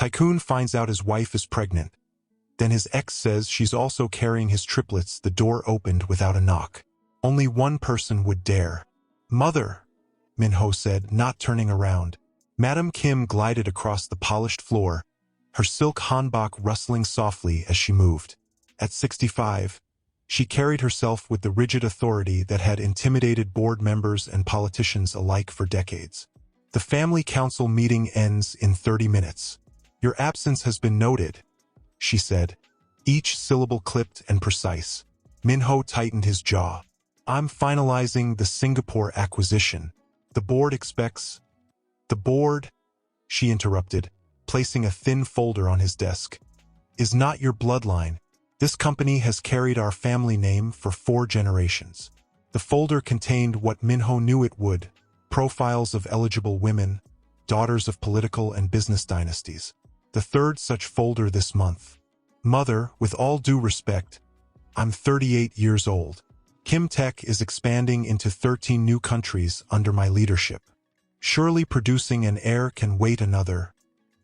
Tycoon finds out his wife is pregnant. Then his ex says she's also carrying his triplets. The door opened without a knock. Only one person would dare. "Mother," Minho said, not turning around. Madam Kim glided across the polished floor, her silk hanbok rustling softly as she moved. At 65, she carried herself with the rigid authority that had intimidated board members and politicians alike for decades. "The family council meeting ends in 30 minutes. Your absence has been noted," she said, each syllable clipped and precise. Minho tightened his jaw. "I'm finalizing the Singapore acquisition. The board expects—" "The board," she interrupted, placing a thin folder on his desk, "is not your bloodline. This company has carried our family name for 4 generations." The folder contained what Minho knew it would: profiles of eligible women, daughters of political and business dynasties. The 3rd such folder this month. "Mother, with all due respect, I'm 38 years old. Kim Tech is expanding into 13 new countries under my leadership. Surely producing an heir can wait another—"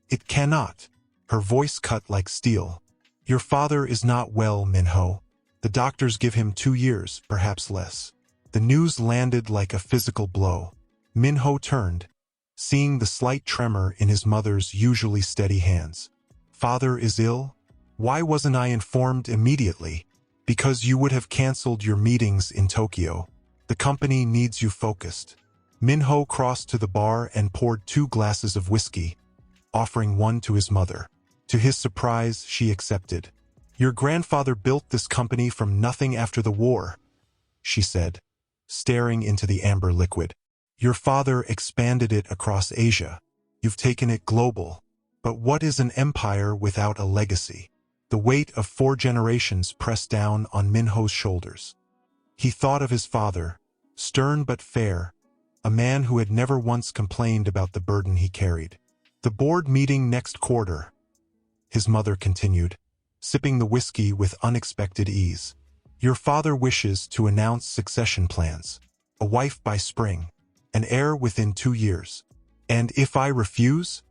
"It cannot." Her voice cut like steel. "Your father is not well, Minho. The doctors give him 2 years, perhaps less." The news landed like a physical blow. Minho turned, seeing the slight tremor in his mother's usually steady hands. "Father is ill? Why wasn't I informed immediately?" "Because you would have canceled your meetings in Tokyo. The company needs you focused." Minho crossed to the bar and poured 2 glasses of whiskey, offering one to his mother. To his surprise, she accepted. "Your grandfather built this company from nothing after the war," she said, staring into the amber liquid. "Your father expanded it across Asia. You've taken it global. But what is an empire without a legacy?" The weight of 4 generations pressed down on Minho's shoulders. He thought of his father, stern but fair, a man who had never once complained about the burden he carried. "The board meeting next quarter," his mother continued, sipping the whiskey with unexpected ease. "Your father wishes to announce succession plans. A wife by spring, an heir within 2 years. And if I refuse?"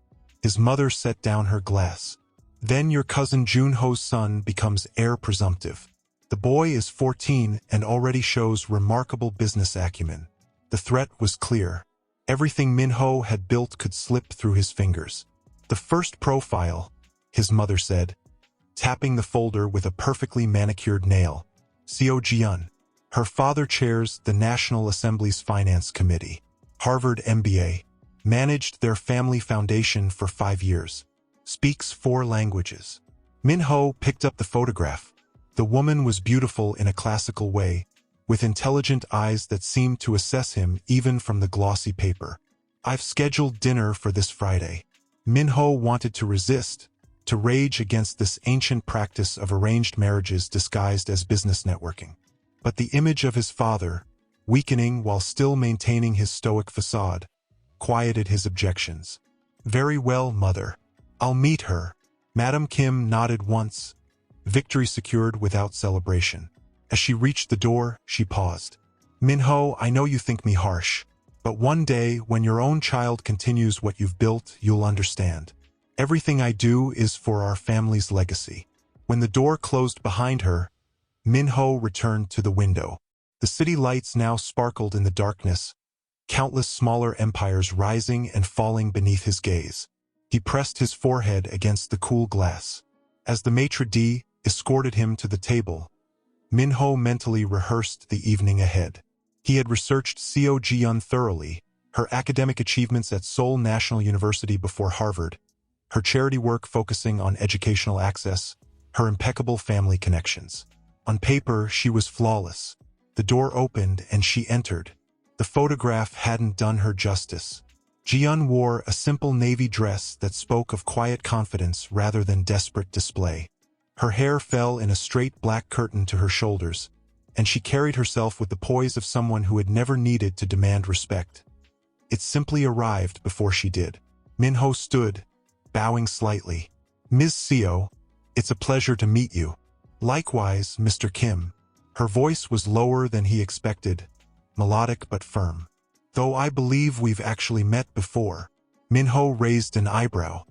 His mother set down her glass. "Then your cousin Junho's son becomes heir presumptive. The boy is 14 and already shows remarkable business acumen." The threat was clear. Everything Minho had built could slip through his fingers. "The first profile," his mother said, tapping the folder with a perfectly manicured nail. "Seo Jian. Her father chairs the National Assembly's Finance Committee. Harvard MBA. Managed their family foundation for 5 years. Speaks 4 languages." Minho picked up the photograph. The woman was beautiful in a classical way, with intelligent eyes that seemed to assess him even from the glossy paper. "I've scheduled dinner for this Friday." Minho wanted to resist, to rage against this ancient practice of arranged marriages disguised as business networking. But the image of his father, weakening while still maintaining his stoic facade, quieted his objections. "Very well, mother. I'll meet her." Madam Kim nodded once, victory secured without celebration. As she reached the door, she paused. "Minho, I know you think me harsh, but one day, when your own child continues what you've built, you'll understand. Everything I do is for our family's legacy." When the door closed behind her, Minho returned to the window. The city lights now sparkled in the darkness, countless smaller empires rising and falling beneath his gaze. He pressed his forehead against the cool glass. As the maitre d' escorted him to the table, Minho mentally rehearsed the evening ahead. He had researched Seo Jian thoroughly, her academic achievements at Seoul National University before Harvard, her charity work focusing on educational access, her impeccable family connections. On paper, she was flawless. The door opened and she entered. The photograph hadn't done her justice. Jian wore a simple navy dress that spoke of quiet confidence rather than desperate display. Her hair fell in a straight black curtain to her shoulders, and she carried herself with the poise of someone who had never needed to demand respect. It simply arrived before she did. Minho stood, bowing slightly. "Ms. Seo, it's a pleasure to meet you." "Likewise, Mr. Kim." Her voice was lower than he expected, melodic but firm. "Though I believe we've actually met before." Minho raised an eyebrow.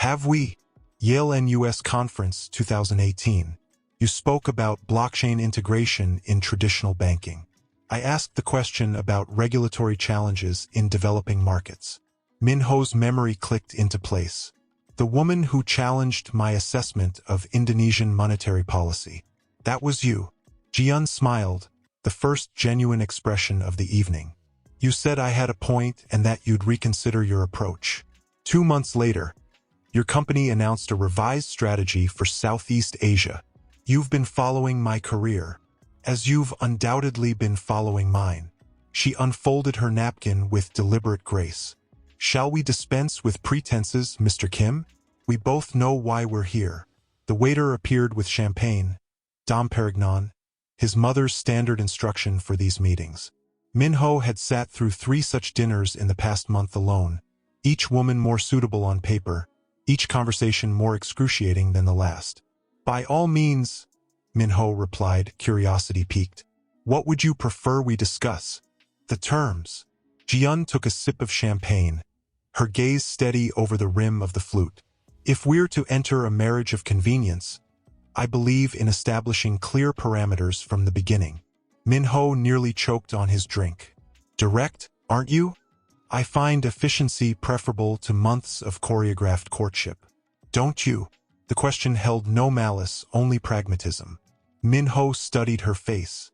"Have we?" Yale NUS Conference 2018. You spoke about blockchain integration in traditional banking. I asked the question about regulatory challenges in developing markets. Minho's memory clicked into place. The woman who challenged my assessment of Indonesian monetary policy. That was you. Jian smiled, the first genuine expression of the evening. You said I had a point and that you'd reconsider your approach. 2 months later, your company announced a revised strategy for Southeast Asia. You've been following my career, as you've undoubtedly been following mine. She unfolded her napkin with deliberate grace. Shall we dispense with pretenses, Mr. Kim? We both know why we're here. The waiter appeared with champagne, Dom Perignon, his mother's standard instruction for these meetings. Minho had sat through 3 such dinners in the past month alone, each woman more suitable on paper, each conversation more excruciating than the last. By all means, Minho replied, curiosity piqued. What would you prefer we discuss? The terms. Jian took a sip of champagne, her gaze steady over the rim of the flute. If we're to enter a marriage of convenience, I believe in establishing clear parameters from the beginning. Minho nearly choked on his drink. Direct, aren't you? I find efficiency preferable to months of choreographed courtship. Don't you? The question held no malice, only pragmatism. Minho studied her face.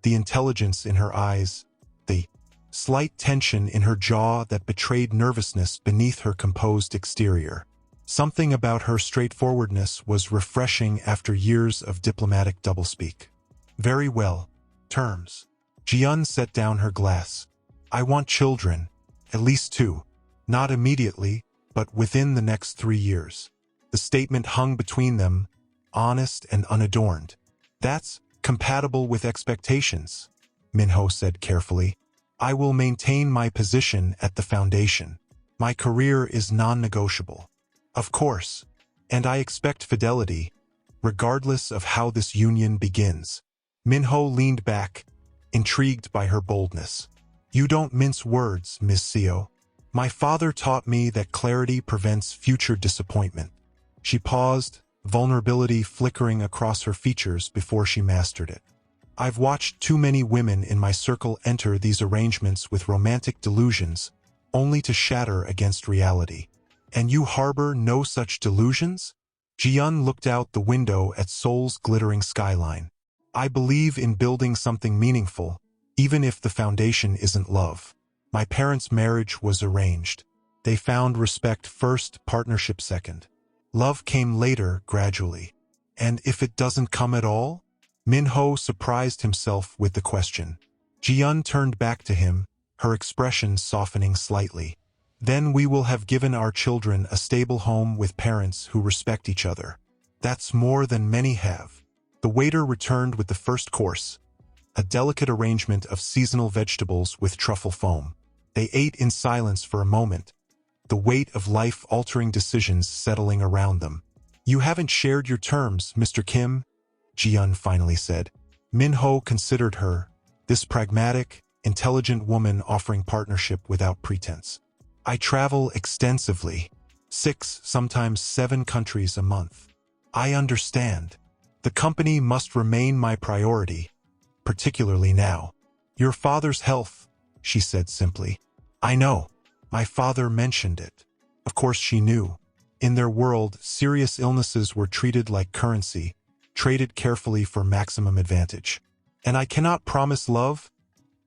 The intelligence in her eyes, the slight tension in her jaw that betrayed nervousness beneath her composed exterior. Something about her straightforwardness was refreshing after years of diplomatic doublespeak. Very well. Terms. Jian set down her glass. I want children, at least 2. Not immediately, but within the next 3 years. The statement hung between them, honest and unadorned. That's compatible with expectations, Minho said carefully. I will maintain my position at the foundation. My career is non-negotiable. Of course, and I expect fidelity, regardless of how this union begins. Minho leaned back, intrigued by her boldness. You don't mince words, Miss Seo. My father taught me that clarity prevents future disappointment. She paused, vulnerability flickering across her features before she mastered it. I've watched too many women in my circle enter these arrangements with romantic delusions, only to shatter against reality. And you harbor no such delusions? Jian looked out the window at Seoul's glittering skyline. I believe in building something meaningful, even if the foundation isn't love. My parents' marriage was arranged. They found respect first, partnership second. Love came later, gradually. And if it doesn't come at all? Minho surprised himself with the question. Jian turned back to him, her expression softening slightly. Then we will have given our children a stable home with parents who respect each other. That's more than many have. The waiter returned with the first course, a delicate arrangement of seasonal vegetables with truffle foam. They ate in silence for a moment, the weight of life-altering decisions settling around them. You haven't shared your terms, Mr. Kim, Jian finally said. Minho considered her, this pragmatic, intelligent woman offering partnership without pretense. I travel extensively, 6, sometimes 7 countries a month. I understand. The company must remain my priority, particularly now. Your father's health, she said simply. I know. My father mentioned it. Of course she knew. In their world, serious illnesses were treated like currency, traded carefully for maximum advantage. And I cannot promise love,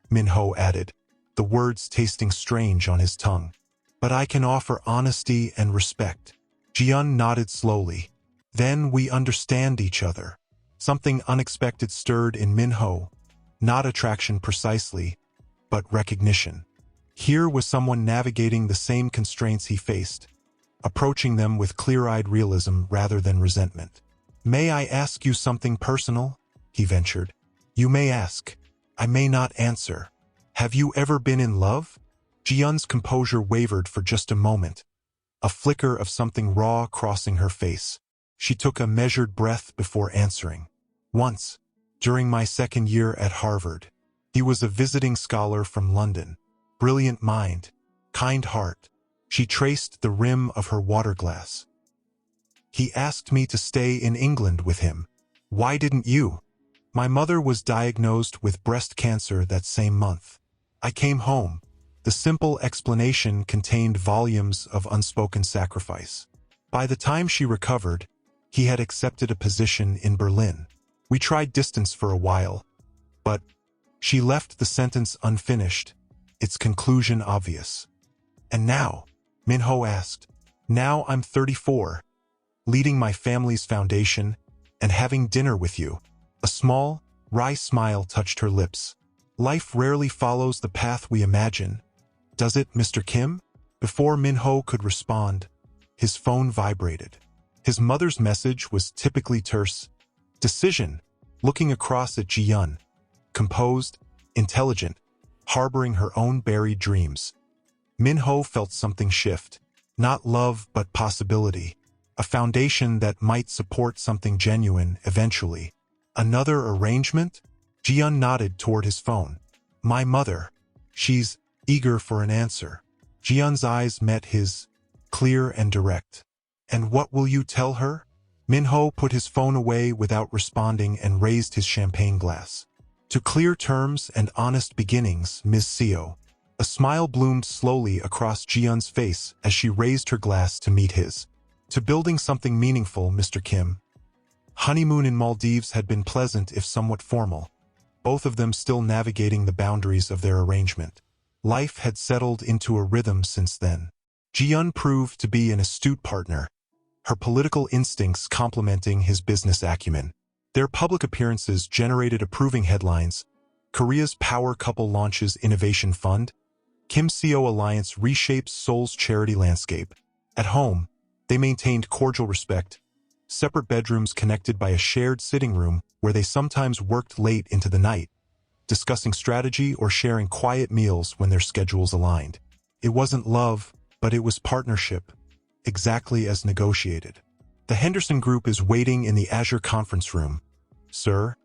Minho added, the words tasting strange on his tongue. But I can offer honesty and respect. Jian nodded slowly. Then we understand each other. Something unexpected stirred in Minho, not attraction precisely, but recognition. Here was someone navigating the same constraints he faced, approaching them with clear-eyed realism rather than resentment. May I ask you something personal? He ventured. You may ask. I may not answer. Have you ever been in love? Jian's composure wavered for just a moment, a flicker of something raw crossing her face. She took a measured breath before answering. Once, during my second year at Harvard. He was a visiting scholar from London. Brilliant mind, kind heart. She traced the rim of her water glass. He asked me to stay in England with him. Why didn't you? My mother was diagnosed with breast cancer that same month. I came home. The simple explanation contained volumes of unspoken sacrifice. By the time she recovered, he had accepted a position in Berlin. We tried distance for a while, but she left the sentence unfinished, its conclusion obvious. And now, Minho asked, now I'm 34, leading my family's foundation and having dinner with you. A small, wry smile touched her lips. Life rarely follows the path we imagine. Does it, Mr. Kim? Before Minho could respond, his phone vibrated. His mother's message was typically terse. Decision, looking across at Ji-yeon. Composed, intelligent, harboring her own buried dreams. Minho felt something shift. Not love, but possibility. A foundation that might support something genuine eventually. Another arrangement? Ji-yeon nodded toward his phone. My mother. She's eager for an answer. Ji-yeon's eyes met his, clear and direct. And what will you tell her? Minho put his phone away without responding and raised his champagne glass. To clear terms and honest beginnings, Ms. Seo. A smile bloomed slowly across Ji-yeon's face as she raised her glass to meet his. To building something meaningful, Mr. Kim. Honeymoon in Maldives had been pleasant if somewhat formal, both of them still navigating the boundaries of their arrangement. Life had settled into a rhythm since then. Ji-yeon proved to be an astute partner, her political instincts complementing his business acumen. Their public appearances generated approving headlines. Korea's power couple launches innovation fund. Kim Seo alliance reshapes Seoul's charity landscape. At home, they maintained cordial respect, separate bedrooms connected by a shared sitting room where they sometimes worked late into the night, discussing strategy or sharing quiet meals when their schedules aligned. It wasn't love, but it was partnership, exactly as negotiated. The Henderson Group is waiting in the Azure conference room. Sir,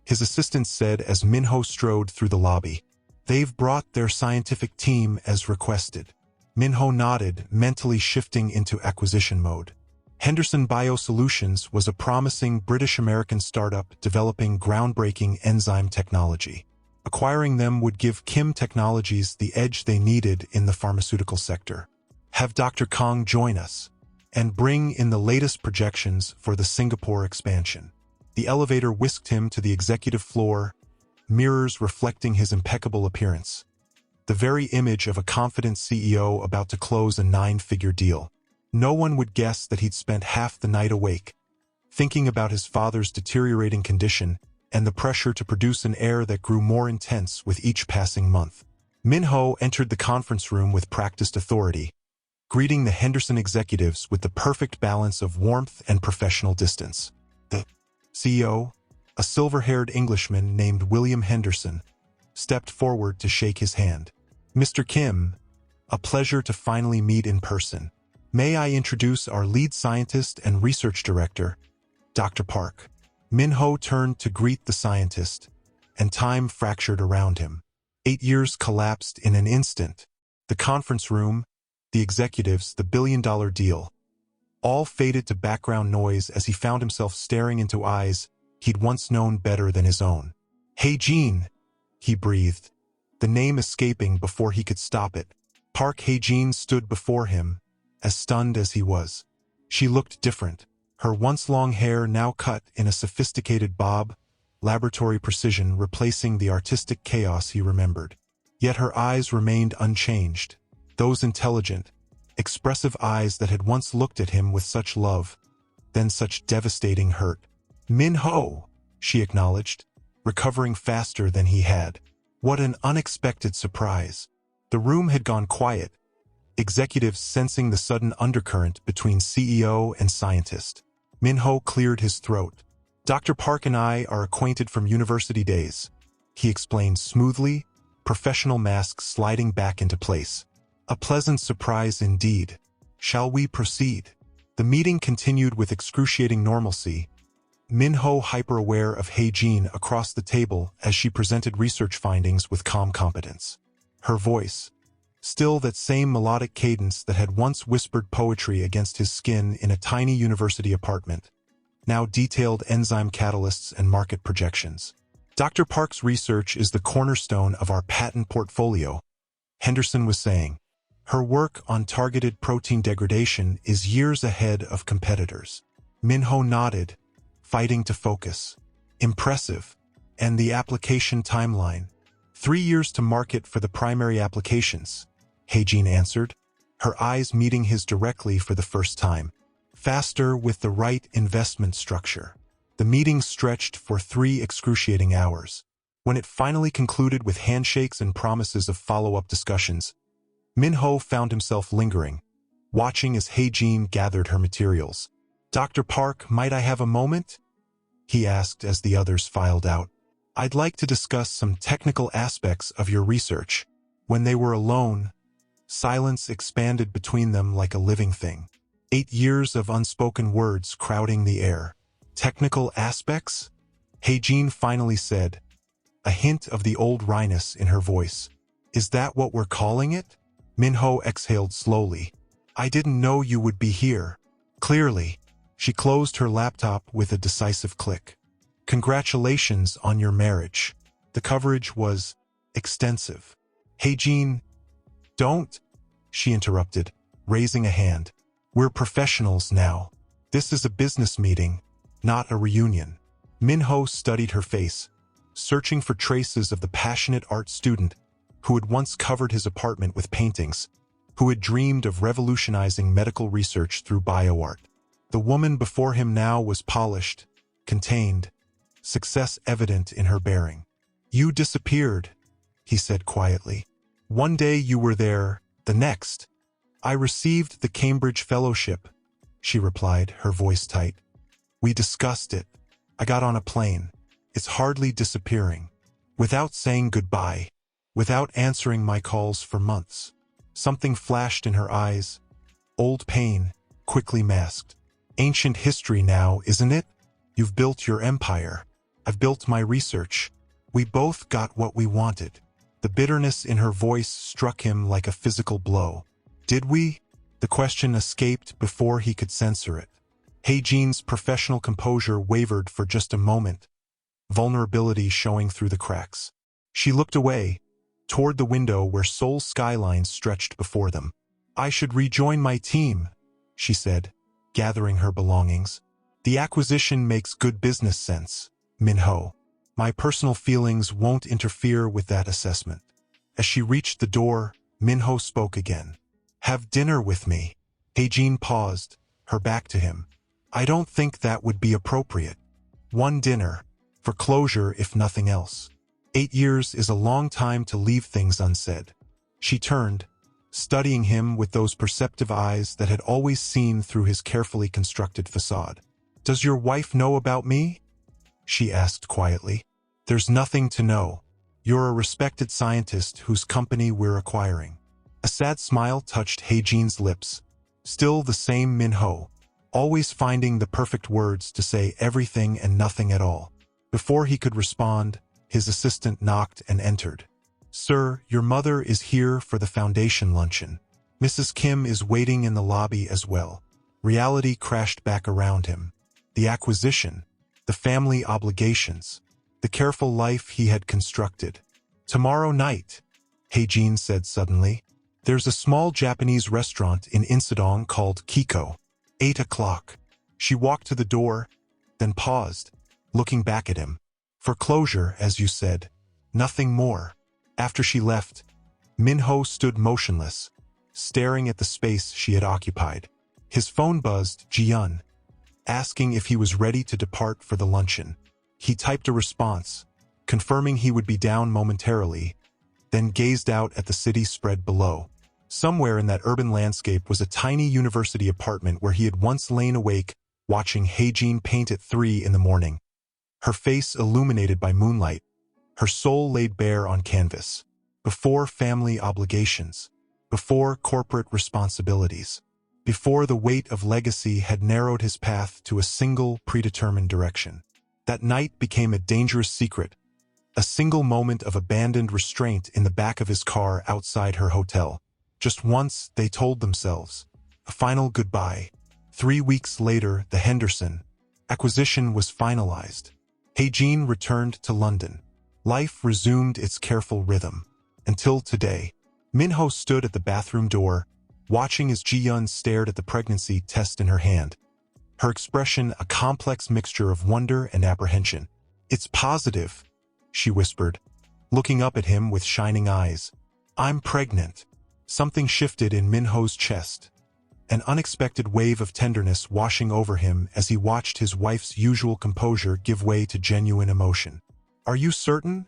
his assistant said as Minho strode through the lobby. They've brought their scientific team as requested. Minho nodded, mentally shifting into acquisition mode. Henderson Biosolutions was a promising British-American startup developing groundbreaking enzyme technology. Acquiring them would give Kim Technologies the edge they needed in the pharmaceutical sector. Have Dr. Kong join us and bring in the latest projections for the Singapore expansion. The elevator whisked him to the executive floor, mirrors reflecting his impeccable appearance. The very image of a confident CEO about to close a 9-figure deal. No one would guess that he'd spent half the night awake, thinking about his father's deteriorating condition and the pressure to produce an heir that grew more intense with each passing month. Minho entered the conference room with practiced authority, greeting the Henderson executives with the perfect balance of warmth and professional distance. The CEO, a silver-haired Englishman named William Henderson, stepped forward to shake his hand. Mr. Kim, a pleasure to finally meet in person. May I introduce our lead scientist and research director, Dr. Park. Minho turned to greet the scientist, and time fractured around him. 8 years collapsed in an instant. The conference room, the executives, the billion-dollar deal, all faded to background noise as he found himself staring into eyes he'd once known better than his own. Hey, Jean, he breathed, the name escaping before he could stop it. Park Hae-jin stood before him, as stunned as he was. She looked different, her once-long hair now cut in a sophisticated bob, laboratory precision replacing the artistic chaos he remembered. Yet her eyes remained unchanged, those intelligent, expressive eyes that had once looked at him with such love, then such devastating hurt. Minho, she acknowledged, recovering faster than he had. What an unexpected surprise. The room had gone quiet, executives sensing the sudden undercurrent between CEO and scientist. Minho cleared his throat. Dr. Park and I are acquainted from university days, he explained smoothly, professional mask sliding back into place. A pleasant surprise indeed. Shall we proceed? The meeting continued with excruciating normalcy, Minho hyper-aware of Hae-jin across the table as she presented research findings with calm competence. Her voice, Still that same melodic cadence that had once whispered poetry against his skin in a tiny university apartment, now detailed enzyme catalysts and market projections. Dr. Park's research is the cornerstone of our patent portfolio, Henderson was saying. Her work on targeted protein degradation is years ahead of competitors. Minho nodded, fighting to focus. Impressive. And the application timeline? 3 years to market for the primary applications, Heijin answered, her eyes meeting his directly for the first time. Faster with the right investment structure. The meeting stretched for 3 excruciating hours. When it finally concluded with handshakes and promises of follow-up discussions, Minho found himself lingering, watching as Heijin gathered her materials. "Dr. Park, might I have a moment?" he asked as the others filed out. "I'd like to discuss some technical aspects of your research." When they were alone, silence expanded between them like a living thing. 8 years of unspoken words crowding the air. "Technical aspects?" Heijin finally said, a hint of the old wryness in her voice. "Is that what we're calling it?" Minho exhaled slowly. "I didn't know you would be here." Clearly, she closed her laptop with a decisive click. "Congratulations on your marriage." The coverage was extensive. "Heijin, don't," she interrupted, raising a hand. "We're professionals now. This is a business meeting, not a reunion." Minho studied her face, searching for traces of the passionate art student who had once covered his apartment with paintings, who had dreamed of revolutionizing medical research through bioart. The woman before him now was polished, contained, success evident in her bearing. "You disappeared," he said quietly. "One day you were there, the next." "I received the Cambridge Fellowship," she replied, her voice tight. "We discussed it. I got on a plane. It's hardly disappearing. Without saying goodbye. Without answering my calls for months." Something flashed in her eyes. Old pain, quickly masked. "Ancient history now, isn't it? You've built your empire. I've built my research. We both got what we wanted." The bitterness in her voice struck him like a physical blow. "Did we?" The question escaped before he could censor it. Heijin's professional composure wavered for just a moment, vulnerability showing through the cracks. She looked away, toward the window where Seoul's skyline stretched before them. "I should rejoin my team," she said, gathering her belongings. "The acquisition makes good business sense, Minho. My personal feelings won't interfere with that assessment." As she reached the door, Minho spoke again. "Have dinner with me." Heijin paused, her back to him. "I don't think that would be appropriate. One dinner, for closure if nothing else. 8 years is a long time to leave things unsaid." She turned, studying him with those perceptive eyes that had always seen through his carefully constructed facade. "Does your wife know about me?" she asked quietly. "There's nothing to know. You're a respected scientist whose company we're acquiring." A sad smile touched Heijin's lips. Still the same Minho, always finding the perfect words to say everything and nothing at all. Before he could respond, his assistant knocked and entered. "Sir, your mother is here for the foundation luncheon. Mrs. Kim is waiting in the lobby as well." Reality crashed back around him. The acquisition, the family obligations, the careful life he had constructed. "Tomorrow night," Heijin said suddenly. "There's a small Japanese restaurant in Insadong called Kiko. 8 o'clock. She walked to the door, then paused, looking back at him. "For closure, as you said. Nothing more." After she left, Minho stood motionless, staring at the space she had occupied. His phone buzzed, Ji-yun, asking if he was ready to depart for the luncheon. He typed a response, confirming he would be down momentarily, then gazed out at the city spread below. Somewhere in that urban landscape was a tiny university apartment where he had once lain awake, watching Heijin paint at 3 in the morning. Her face illuminated by moonlight, her soul laid bare on canvas. Before family obligations, before corporate responsibilities, before the weight of legacy had narrowed his path to a single predetermined direction. That night became a dangerous secret, a single moment of abandoned restraint in the back of his car outside her hotel. Just once, they told themselves. A final goodbye. 3 weeks later, the Henderson acquisition was finalized. Jean returned to London. Life resumed its careful rhythm. Until today, Minho stood at the bathroom door, watching as Ji-yeon stared at the pregnancy test in her hand. Her expression a complex mixture of wonder and apprehension. "It's positive," she whispered, looking up at him with shining eyes. "I'm pregnant." Something shifted in Minho's chest. An unexpected wave of tenderness washing over him as he watched his wife's usual composure give way to genuine emotion. "Are you certain?"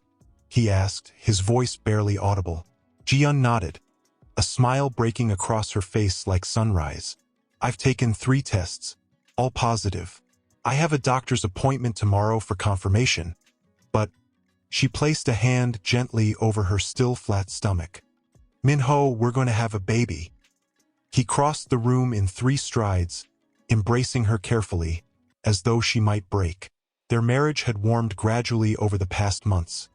he asked, his voice barely audible. Ji-yeon nodded, a smile breaking across her face like sunrise. "I've taken 3 tests, all positive. I have a doctor's appointment tomorrow for confirmation, but—" She placed a hand gently over her still flat stomach. "Minho, we're going to have a baby." He crossed the room in 3 strides, embracing her carefully, as though she might break. Their marriage had warmed gradually over the past months,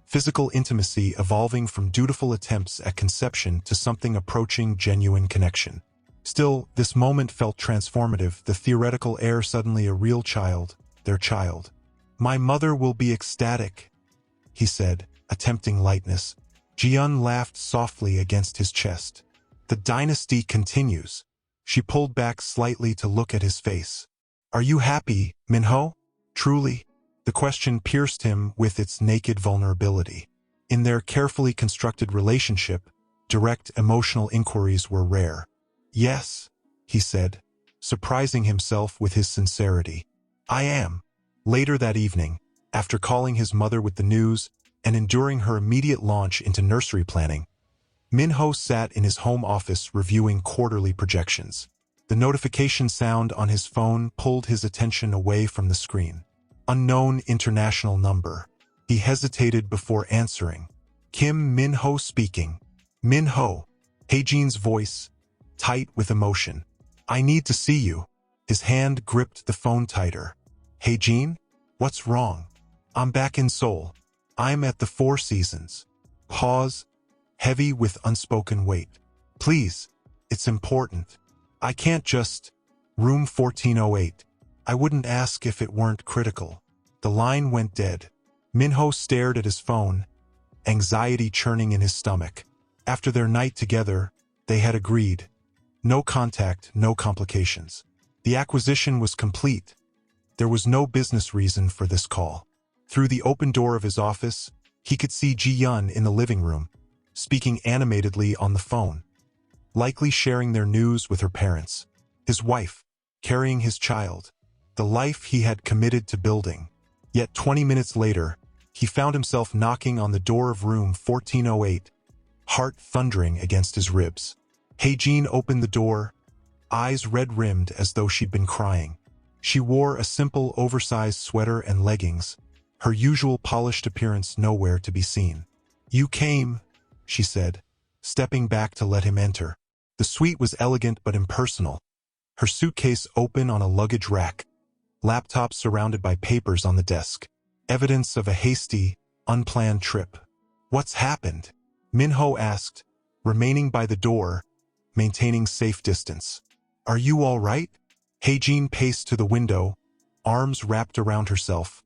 physical intimacy evolving from dutiful attempts at conception to something approaching genuine connection. Still, this moment felt transformative, the theoretical heir suddenly a real child, their child. "My mother will be ecstatic," he said, attempting lightness. Ji-yeon laughed softly against his chest. "The dynasty continues." She pulled back slightly to look at his face. "Are you happy, Minho? Truly?" The question pierced him with its naked vulnerability. In their carefully constructed relationship, direct emotional inquiries were rare. "Yes," he said, surprising himself with his sincerity. "I am." Later that evening, after calling his mother with the news and enduring her immediate launch into nursery planning, Minho sat in his home office reviewing quarterly projections. The notification sound on his phone pulled his attention away from the screen. Unknown international number. He hesitated before answering. "Kim Minho speaking." "Minho." Jean's voice, tight with emotion. "I need to see you." His hand gripped the phone tighter. "Jean? What's wrong?" "I'm back in Seoul. I'm at the Four Seasons." Pause, heavy with unspoken weight. "Please, it's important. I can't just—" "Room 1408. I wouldn't ask if it weren't critical." The line went dead. Minho stared at his phone, anxiety churning in his stomach. After their night together, they had agreed. No contact, no complications. The acquisition was complete. There was no business reason for this call. Through the open door of his office, he could see Ji-yeon in the living room, speaking animatedly on the phone, likely sharing their news with her parents. His wife, carrying his child, the life he had committed to building. Yet 20 minutes later, he found himself knocking on the door of room 1408, heart thundering against his ribs. Jean opened the door, eyes red-rimmed as though she'd been crying. She wore a simple, oversized sweater and leggings, her usual polished appearance nowhere to be seen. "You came," she said, stepping back to let him enter. The suite was elegant but impersonal, her suitcase open on a luggage rack, laptop surrounded by papers on the desk, evidence of a hasty, unplanned trip. "What's happened?" Minho asked, remaining by the door, maintaining safe distance. "Are you all right?" Jean paced to the window, arms wrapped around herself,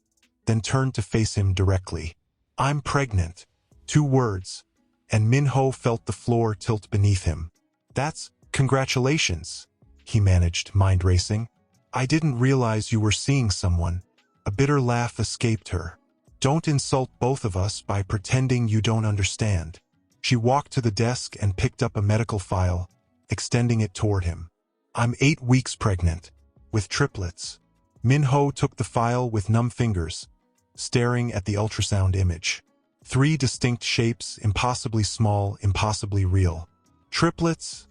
then turned to face him directly. "I'm pregnant." 2 words, and Minho felt the floor tilt beneath him. "That's congratulations," he managed, mind racing. "I didn't realize you were seeing someone." A bitter laugh escaped her. "Don't insult both of us by pretending you don't understand." She walked to the desk and picked up a medical file, extending it toward him. "I'm 8 weeks pregnant, with triplets." Minho took the file with numb fingers, staring at the ultrasound image. 3 distinct shapes, impossibly small, impossibly real. "Triplets?"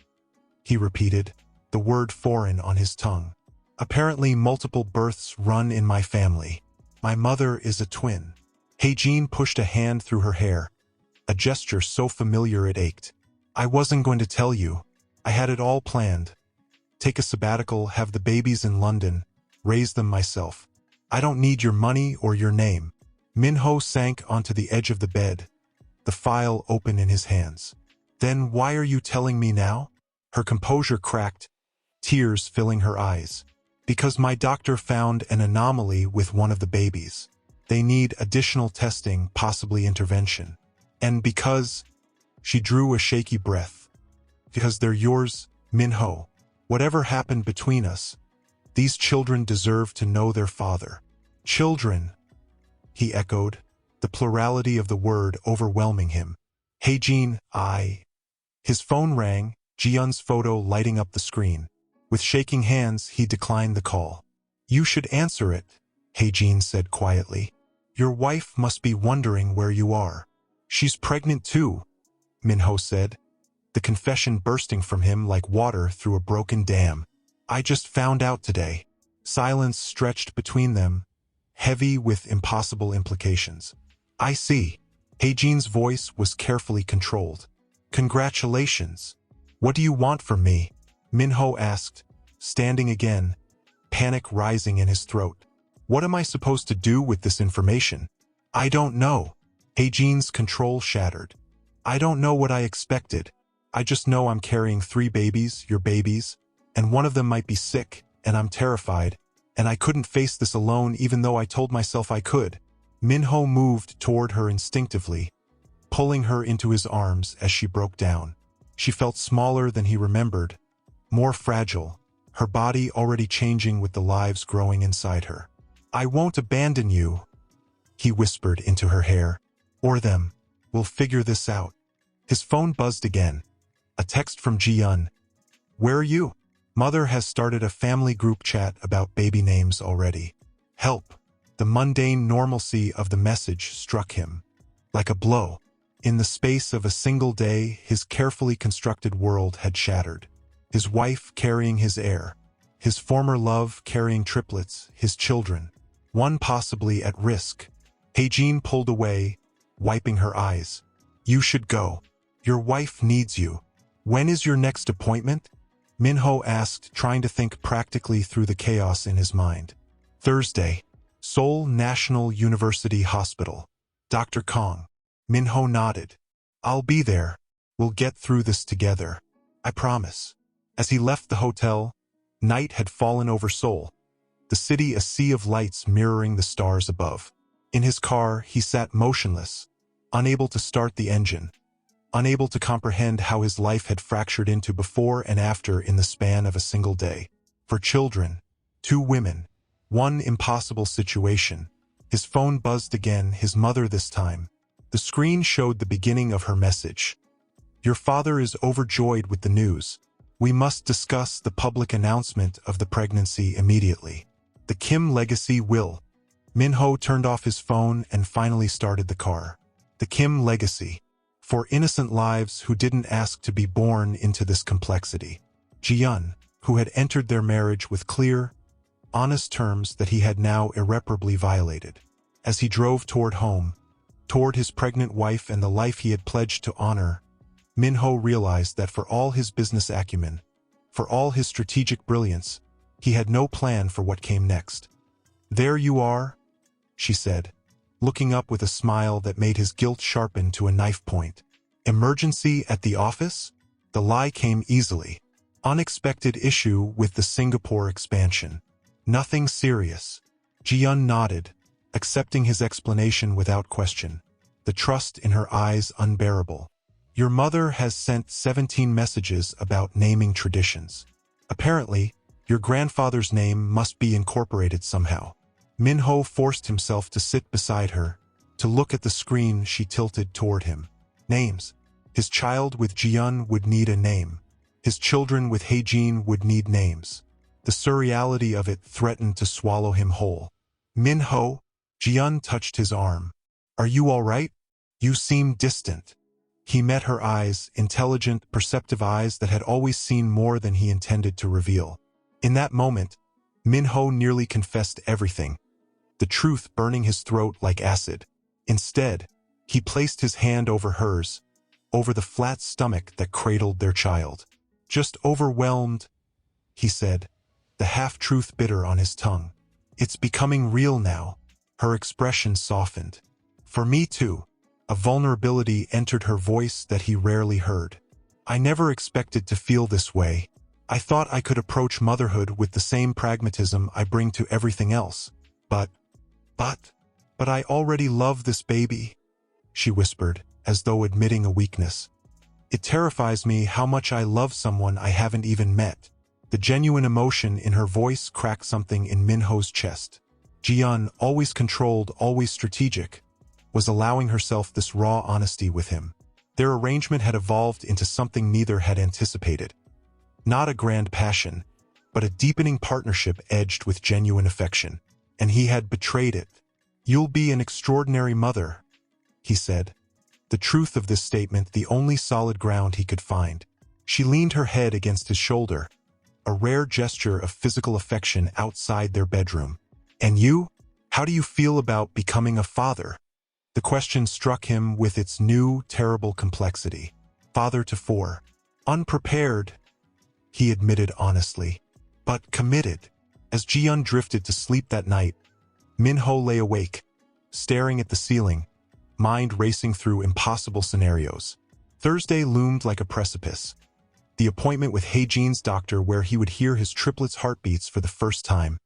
he repeated, the word foreign on his tongue. "Apparently multiple births run in my family. My mother is a twin." Jean pushed a hand through her hair, a gesture so familiar it ached. "I wasn't going to tell you. I had it all planned. Take a sabbatical, have the babies in London, raise them myself. I don't need your money or your name." Minho sank onto the edge of the bed, the file open in his hands. Then why are you telling me now? Her composure cracked, tears filling her eyes. Because my doctor found an anomaly with one of the babies. They need additional testing, possibly intervention. And because... She drew a shaky breath. Because they're yours, Min-ho. Whatever happened between us, these children deserve to know their father. Children, he echoed, the plurality of the word overwhelming him. Hae-jin, His phone rang, Ji-yeon's photo lighting up the screen. With shaking hands, he declined the call. You should answer it, Hae-jin said quietly. Your wife must be wondering where you are. She's pregnant too, Min-ho said, the confession bursting from him like water through a broken dam. I just found out today. Silence stretched between them, heavy with impossible implications. I see. Hae-jin's voice was carefully controlled. Congratulations. What do you want from me? Min-ho asked, standing again, panic rising in his throat. What am I supposed to do with this information? I don't know. Hae-jin's control shattered. I don't know what I expected. I just know I'm carrying 3 babies, your babies, and one of them might be sick, and I'm terrified, and I couldn't face this alone even though I told myself I could. Min-ho moved toward her instinctively, pulling her into his arms as she broke down. She felt smaller than he remembered, more fragile, her body already changing with the lives growing inside her. I won't abandon you, he whispered into her hair. Or them. We'll figure this out. His phone buzzed again. A text from Ji-yeon. Where are you? Mother has started a family group chat about baby names already. Help. The mundane normalcy of the message struck him. Like a blow. In the space of a single day, his carefully constructed world had shattered. His wife carrying his heir. His former love carrying triplets, his children. One possibly at risk. Hae-jin pulled away, wiping her eyes. You should go. Your wife needs you. When is your next appointment? Min-ho asked, trying to think practically through the chaos in his mind. Thursday. Seoul National University Hospital. Dr. Kong. Min-ho nodded. I'll be there. We'll get through this together. I promise. As he left the hotel, night had fallen over Seoul, the city a sea of lights mirroring the stars above. In his car, he sat motionless, unable to start the engine, unable to comprehend how his life had fractured into before and after in the span of a single day. For children, 2 women, one impossible situation. His phone buzzed again, his mother this time. The screen showed the beginning of her message. Your father is overjoyed with the news. We must discuss the public announcement of the pregnancy immediately. The Kim legacy will. Min-ho turned off his phone and finally started the car. The Kim legacy. For innocent lives who didn't ask to be born into this complexity. Ji-yeon, who had entered their marriage with clear, honest terms that he had now irreparably violated. As he drove toward home, toward his pregnant wife and the life he had pledged to honor, Min-ho realized that for all his business acumen, for all his strategic brilliance, he had no plan for what came next. There you are, she said, looking up with a smile that made his guilt sharpen to a knife point. Emergency at the office? The lie came easily. Unexpected issue with the Singapore expansion. Nothing serious. Ji-yeon nodded, accepting his explanation without question, the trust in her eyes unbearable. Your mother has sent 17 messages about naming traditions. Apparently, your grandfather's name must be incorporated somehow. Min-ho forced himself to sit beside her, to look at the screen she tilted toward him. Names. His child with Ji-yeon would need a name. His children with Hae-jin would need names. The surreality of it threatened to swallow him whole. Min-ho, Ji-yeon touched his arm. Are you all right? You seem distant. He met her eyes, intelligent, perceptive eyes that had always seen more than he intended to reveal. In that moment, Min-ho nearly confessed everything, the truth burning his throat like acid. Instead, he placed his hand over hers, over the flat stomach that cradled their child. Just overwhelmed, he said, the half-truth bitter on his tongue. It's becoming real now. Her expression softened. For me too. A vulnerability entered her voice that he rarely heard. I never expected to feel this way. I thought I could approach motherhood with the same pragmatism I bring to everything else. But I already love this baby," she whispered, as though admitting a weakness. "It terrifies me how much I love someone I haven't even met." The genuine emotion in her voice cracked something in Minho's chest. Jiyeon, always controlled, always strategic, was allowing herself this raw honesty with him. Their arrangement had evolved into something neither had anticipated. Not a grand passion, but a deepening partnership edged with genuine affection. And he had betrayed it. "You'll be an extraordinary mother," he said. The truth of this statement, the only solid ground he could find. She leaned her head against his shoulder, a rare gesture of physical affection outside their bedroom. "And you? How do you feel about becoming a father?" The question struck him with its new, terrible complexity. Father to four. Unprepared, he admitted honestly, but committed. As Jiyeon drifted to sleep that night, Minho lay awake, staring at the ceiling, mind racing through impossible scenarios. Thursday loomed like a precipice. The appointment with Haejin's doctor, where he would hear his triplets' heartbeats for the first time,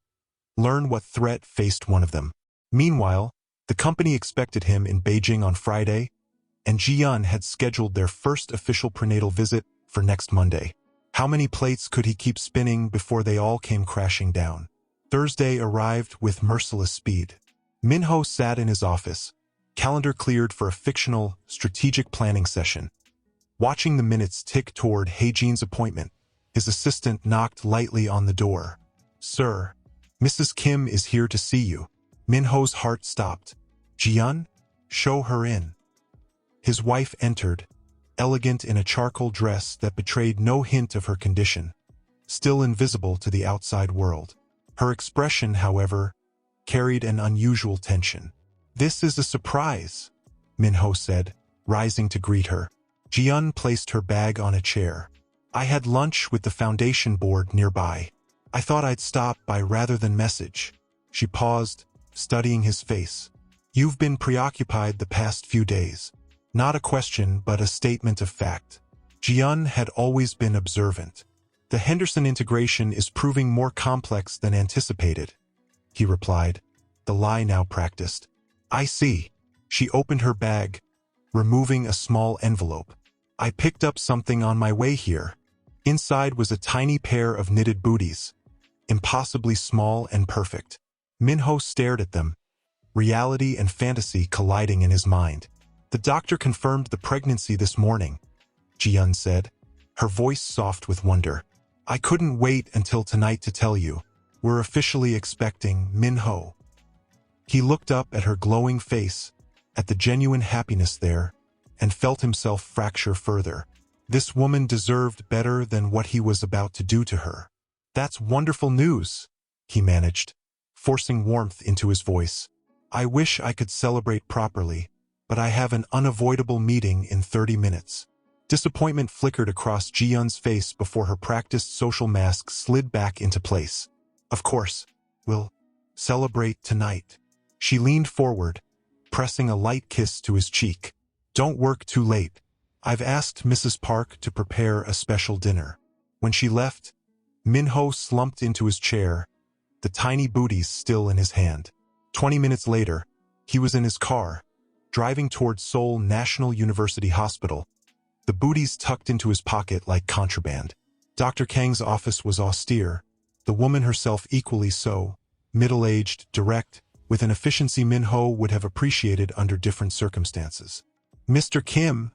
learn what threat faced one of them. Meanwhile, the company expected him in Beijing on Friday, and Jiyeon had scheduled their first official prenatal visit for next Monday. How many plates could he keep spinning before they all came crashing down? Thursday arrived with merciless speed. Minho sat in his office, calendar cleared for a fictional, strategic planning session. Watching the minutes tick toward Haejin's appointment, his assistant knocked lightly on the door. "Sir, Mrs. Kim is here to see you." Minho's heart stopped. "Jiyeon, show her in." His wife entered, elegant in a charcoal dress that betrayed no hint of her condition, still invisible to the outside world. Her expression, however, carried an unusual tension. "This is a surprise," Minho said, rising to greet her. Jiyeon placed her bag on a chair. "I had lunch with the foundation board nearby. I thought I'd stop by rather than message." She paused, studying his face. "You've been preoccupied the past few days." Not a question, but a statement of fact. Jiyeon had always been observant. "The Henderson integration is proving more complex than anticipated," he replied, the lie now practiced. "I see." She opened her bag, removing a small envelope. "I picked up something on my way here." Inside was a tiny pair of knitted booties, impossibly small and perfect. Minho stared at them, reality and fantasy colliding in his mind. "The doctor confirmed the pregnancy this morning," Jiyeon said, her voice soft with wonder. "I couldn't wait until tonight to tell you. We're officially expecting Minho." He looked up at her glowing face, at the genuine happiness there, and felt himself fracture further. This woman deserved better than what he was about to do to her. "That's wonderful news," he managed, forcing warmth into his voice. "I wish I could celebrate properly, but I have an unavoidable meeting in 30 minutes. Disappointment flickered across Jiyeon's face before her practiced social mask slid back into place. "Of course, we'll celebrate tonight." She leaned forward, pressing a light kiss to his cheek. "Don't work too late. I've asked Mrs. Park to prepare a special dinner." When she left, Minho slumped into his chair, the tiny booties still in his hand. 20 minutes later, he was in his car, driving toward Seoul National University Hospital, the booties tucked into his pocket like contraband. Dr. Kang's office was austere, the woman herself equally so, middle-aged, direct, with an efficiency Minho would have appreciated under different circumstances. "Mr. Kim,"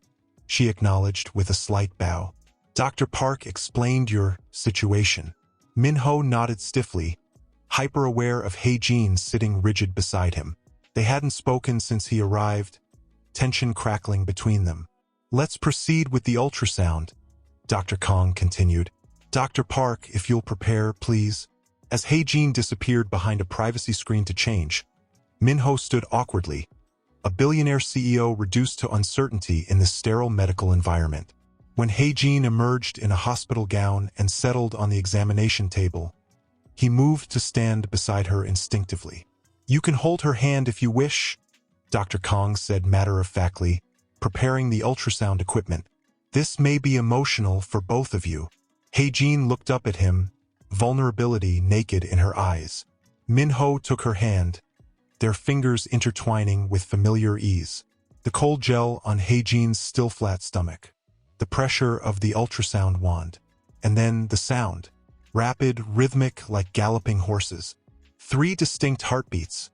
she acknowledged with a slight bow. "Dr. Park explained your situation." Minho nodded stiffly, hyper-aware of Haejin sitting rigid beside him. They hadn't spoken since he arrived, tension crackling between them. "Let's proceed with the ultrasound," Dr. Kang continued. "Dr. Park, if you'll prepare, please." As Haejin disappeared behind a privacy screen to change, Minho stood awkwardly, a billionaire CEO reduced to uncertainty in this sterile medical environment. When Haejin emerged in a hospital gown and settled on the examination table, he moved to stand beside her instinctively. "You can hold her hand if you wish," Dr. Kang said matter-of-factly, preparing the ultrasound equipment. This may be emotional for both of you. Hae-jin looked up at him, vulnerability naked in her eyes. Min-ho took her hand, their fingers intertwining with familiar ease. The cold gel on Hae-jin's still flat stomach. The pressure of the ultrasound wand. And then the sound. Rapid, rhythmic like galloping horses. 3 distinct heartbeats,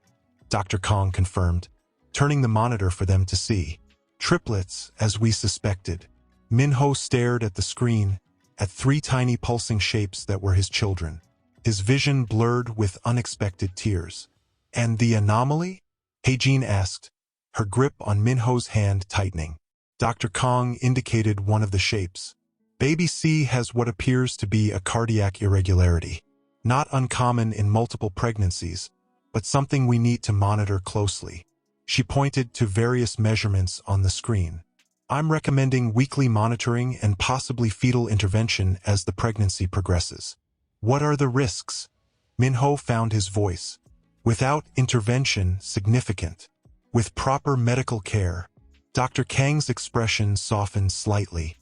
Dr. Kong confirmed, turning the monitor for them to see. Triplets, as we suspected. Min-ho stared at the screen, at 3 tiny pulsing shapes that were his children. His vision blurred with unexpected tears. And the anomaly? Hae-jin asked, her grip on Min-ho's hand tightening. Dr. Kong indicated one of the shapes. Baby C has what appears to be a cardiac irregularity. Not uncommon in multiple pregnancies, but something we need to monitor closely. She pointed to various measurements on the screen. I'm recommending weekly monitoring and possibly fetal intervention as the pregnancy progresses. What are the risks? Min-ho found his voice. Without intervention, significant. With proper medical care. Dr. Kang's expression softened slightly.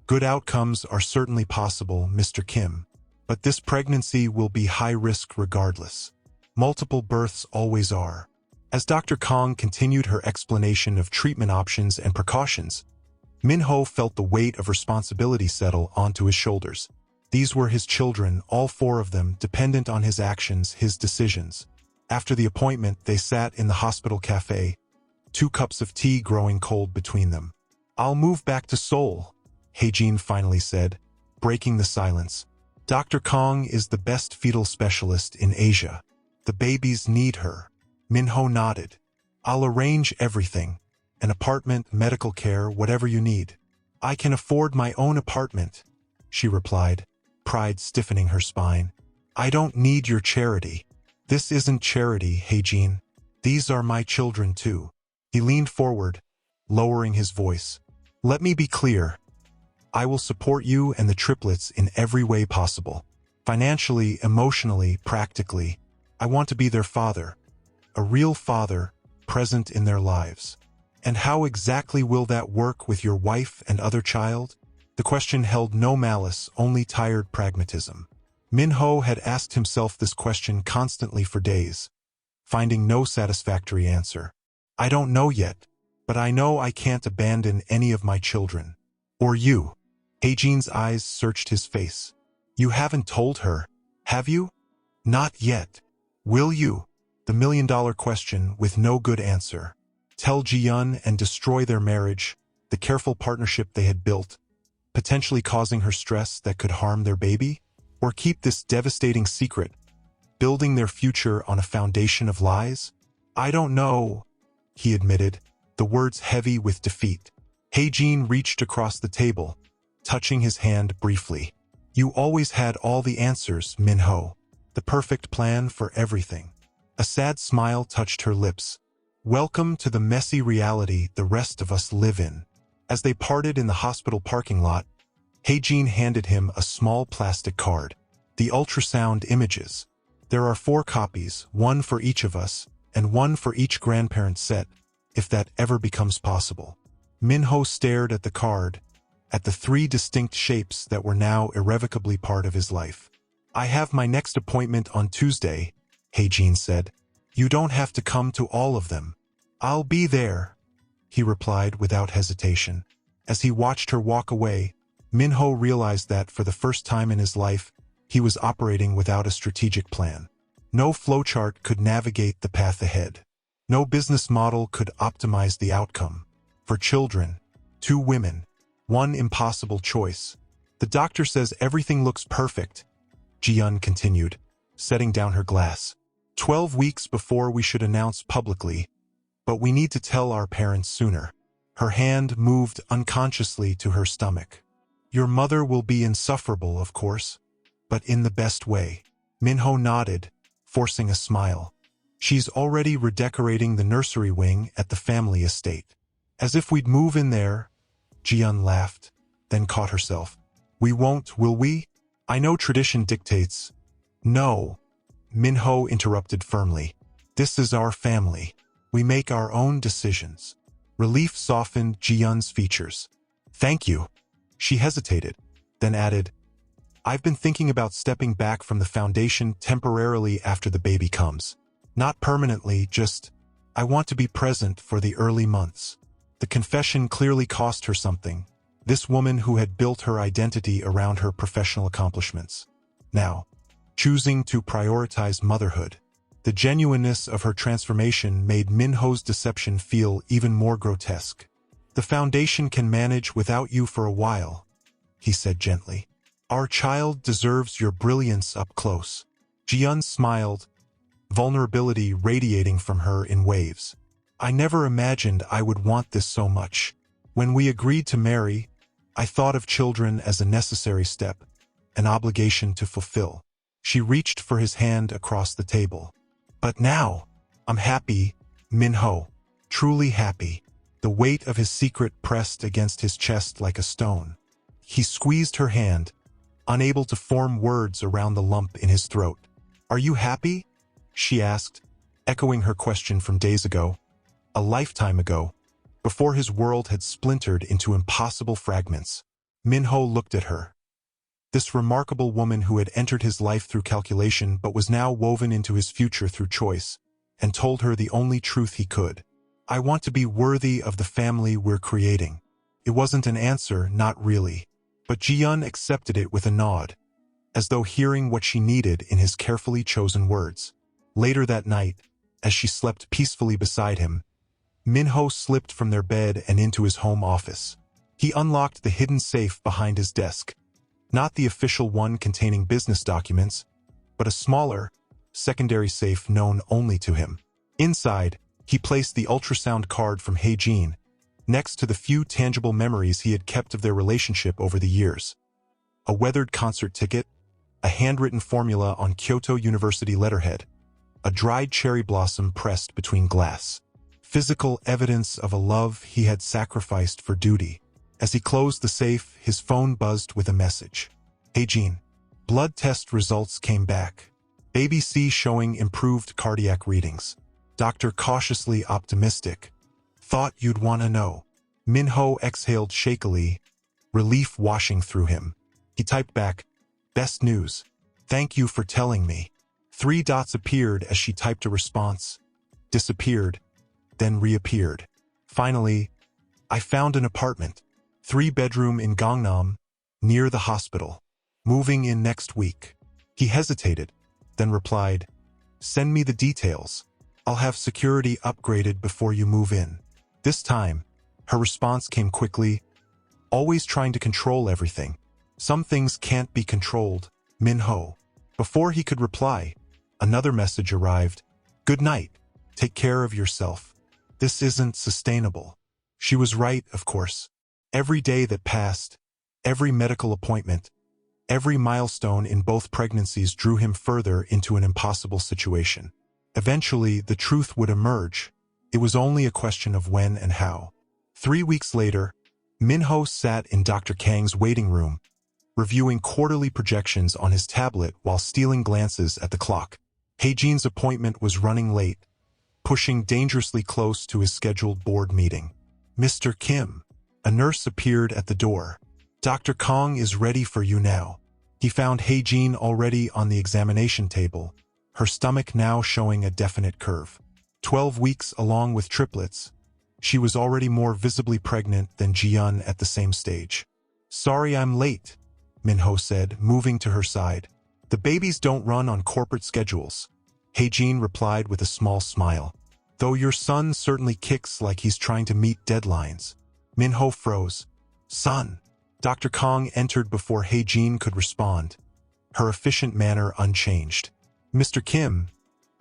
Good outcomes are certainly possible, Mr. Kim. But this pregnancy will be high risk regardless. Multiple births always are. As Dr. Kong continued her explanation of treatment options and precautions, Min-ho felt the weight of responsibility settle onto his shoulders. These were his children, all 4 of them, dependent on his actions, his decisions. After the appointment, they sat in the hospital cafe, 2 cups of tea growing cold between them. I'll move back to Seoul, Hae-jin finally said, breaking the silence. Dr. Kong is the best fetal specialist in Asia. The babies need her. Min-ho nodded. I'll arrange everything. An apartment, medical care, whatever you need. I can afford my own apartment, she replied, pride stiffening her spine. I don't need your charity. This isn't charity, Hae-jin. These are my children too. He leaned forward, lowering his voice. Let me be clear. I will support you and the triplets in every way possible. Financially, emotionally, practically. I want to be their father. A real father, present in their lives. And how exactly will that work with your wife and other child? The question held no malice, only tired pragmatism. Min-ho had asked himself this question constantly for days, finding no satisfactory answer. I don't know yet, but I know I can't abandon any of my children. Or you. Hae-jin's eyes searched his face. You haven't told her, have you? Not yet. Will you? The million-dollar question with no good answer. Tell Ji-yeon and destroy their marriage, the careful partnership they had built, potentially causing her stress that could harm their baby? Or keep this devastating secret, building their future on a foundation of lies? I don't know, he admitted, the words heavy with defeat. Hae-jin reached across the table, touching his hand briefly. You always had all the answers, Min-ho. The perfect plan for everything. A sad smile touched her lips. Welcome to the messy reality the rest of us live in. As they parted in the hospital parking lot, Hae-jin handed him a small plastic card. The ultrasound images. There are 4 copies, 1 for each of us, and 1 for each grandparent set, if that ever becomes possible. Min-ho stared at the card, at the 3 distinct shapes that were now irrevocably part of his life. I have my next appointment on Tuesday, Hae-jin said. You don't have to come to all of them. I'll be there, he replied without hesitation. As he watched her walk away, Min-ho realized that for the first time in his life, he was operating without a strategic plan. No flowchart could navigate the path ahead. No business model could optimize the outcome. For children, 2 women, 1 impossible choice. The doctor says everything looks perfect, Ji-yeon continued, setting down her glass. 12 weeks before we should announce publicly, but we need to tell our parents sooner. Her hand moved unconsciously to her stomach. Your mother will be insufferable, of course, but in the best way. Min-ho nodded, forcing a smile. She's already redecorating the nursery wing at the family estate. As if we'd move in there, Ji-yeon laughed, then caught herself. We won't, will we? I know tradition dictates. No, Min-ho interrupted firmly. This is our family. We make our own decisions. Relief softened Ji-yeon's features. Thank you. She hesitated, then added, "I've been thinking about stepping back from the foundation temporarily after the baby comes. Not permanently, just, I want to be present for the early months." The confession clearly cost her something, this woman who had built her identity around her professional accomplishments. Now, choosing to prioritize motherhood. The genuineness of her transformation made Minho's deception feel even more grotesque. "The foundation can manage without you for a while," he said gently. "Our child deserves your brilliance up close." Jiyeon smiled, vulnerability radiating from her in waves. "I never imagined I would want this so much. When we agreed to marry, I thought of children as a necessary step, an obligation to fulfill." She reached for his hand across the table. "But now, I'm happy, Minho, truly happy." The weight of his secret pressed against his chest like a stone. He squeezed her hand, unable to form words around the lump in his throat. "Are you happy?" she asked, echoing her question from days ago, a lifetime ago, before his world had splintered into impossible fragments. Minho looked at her. This remarkable woman who had entered his life through calculation but was now woven into his future through choice, and told her the only truth he could. "I want to be worthy of the family we're creating." It wasn't an answer, not really. But Jiyeon accepted it with a nod, as though hearing what she needed in his carefully chosen words. Later that night, as she slept peacefully beside him, Minho slipped from their bed and into his home office. He unlocked the hidden safe behind his desk. Not the official one containing business documents, but a smaller, secondary safe known only to him. Inside, he placed the ultrasound card from Hae-jin, next to the few tangible memories he had kept of their relationship over the years. A weathered concert ticket, a handwritten formula on Kyoto University letterhead, a dried cherry blossom pressed between glass. Physical evidence of a love he had sacrificed for duty. As he closed the safe, his phone buzzed with a message. "Hae-jin, blood test results came back. Baby C showing improved cardiac readings. Doctor cautiously optimistic. Thought you'd want to know." Minho exhaled shakily, relief washing through him. He typed back, "Best news. Thank you for telling me." 3 dots appeared as she typed a response, disappeared, then reappeared. Finally, "I found an apartment. 3-bedroom in Gangnam, near the hospital. Moving in next week." He hesitated, then replied, "Send me the details. I'll have security upgraded before you move in." This time, her response came quickly, always trying to control everything. "Some things can't be controlled, Minho." Before he could reply, another message arrived. "Good night. Take care of yourself. This isn't sustainable." She was right, of course. Every day that passed, every medical appointment, every milestone in both pregnancies drew him further into an impossible situation. Eventually, the truth would emerge. It was only a question of when and how. 3 weeks later, Minho sat in Dr. Kang's waiting room, reviewing quarterly projections on his tablet while stealing glances at the clock. Hae-jin's appointment was running late, pushing dangerously close to his scheduled board meeting. "Mr. Kim." A nurse appeared at the door. "Dr. Kang is ready for you now." He found Hae-jin already on the examination table, her stomach now showing a definite curve. 12 weeks along with triplets, she was already more visibly pregnant than Jiyeon at the same stage. "Sorry I'm late," Minho said, moving to her side. "The babies don't run on corporate schedules," Hae-jin replied with a small smile. "Though your son certainly kicks like he's trying to meet deadlines." Minho froze. "Son." Dr. Kang entered before Hae-jin could respond, her efficient manner unchanged. "Mr. Kim,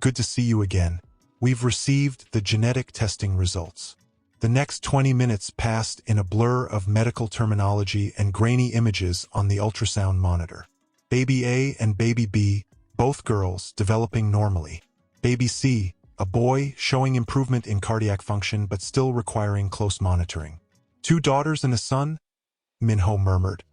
good to see you again. We've received the genetic testing results." The next 20 minutes passed in a blur of medical terminology and grainy images on the ultrasound monitor. Baby A and Baby B, both girls, developing normally. Baby C, a boy, showing improvement in cardiac function but still requiring close monitoring. 2 daughters and a son? Minho murmured,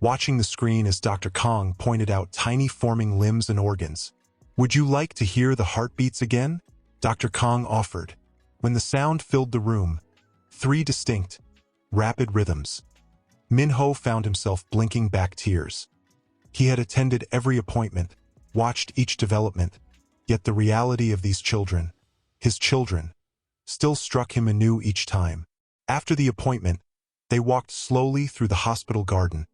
watching the screen as Dr. Kang pointed out tiny forming limbs and organs. "Would you like to hear the heartbeats again?" Dr. Kang offered. When the sound filled the room, 3 distinct, rapid rhythms. Minho found himself blinking back tears. He had attended every appointment, watched each development, yet the reality of these children, his children, still struck him anew each time. After the appointment, they walked slowly through the hospital garden.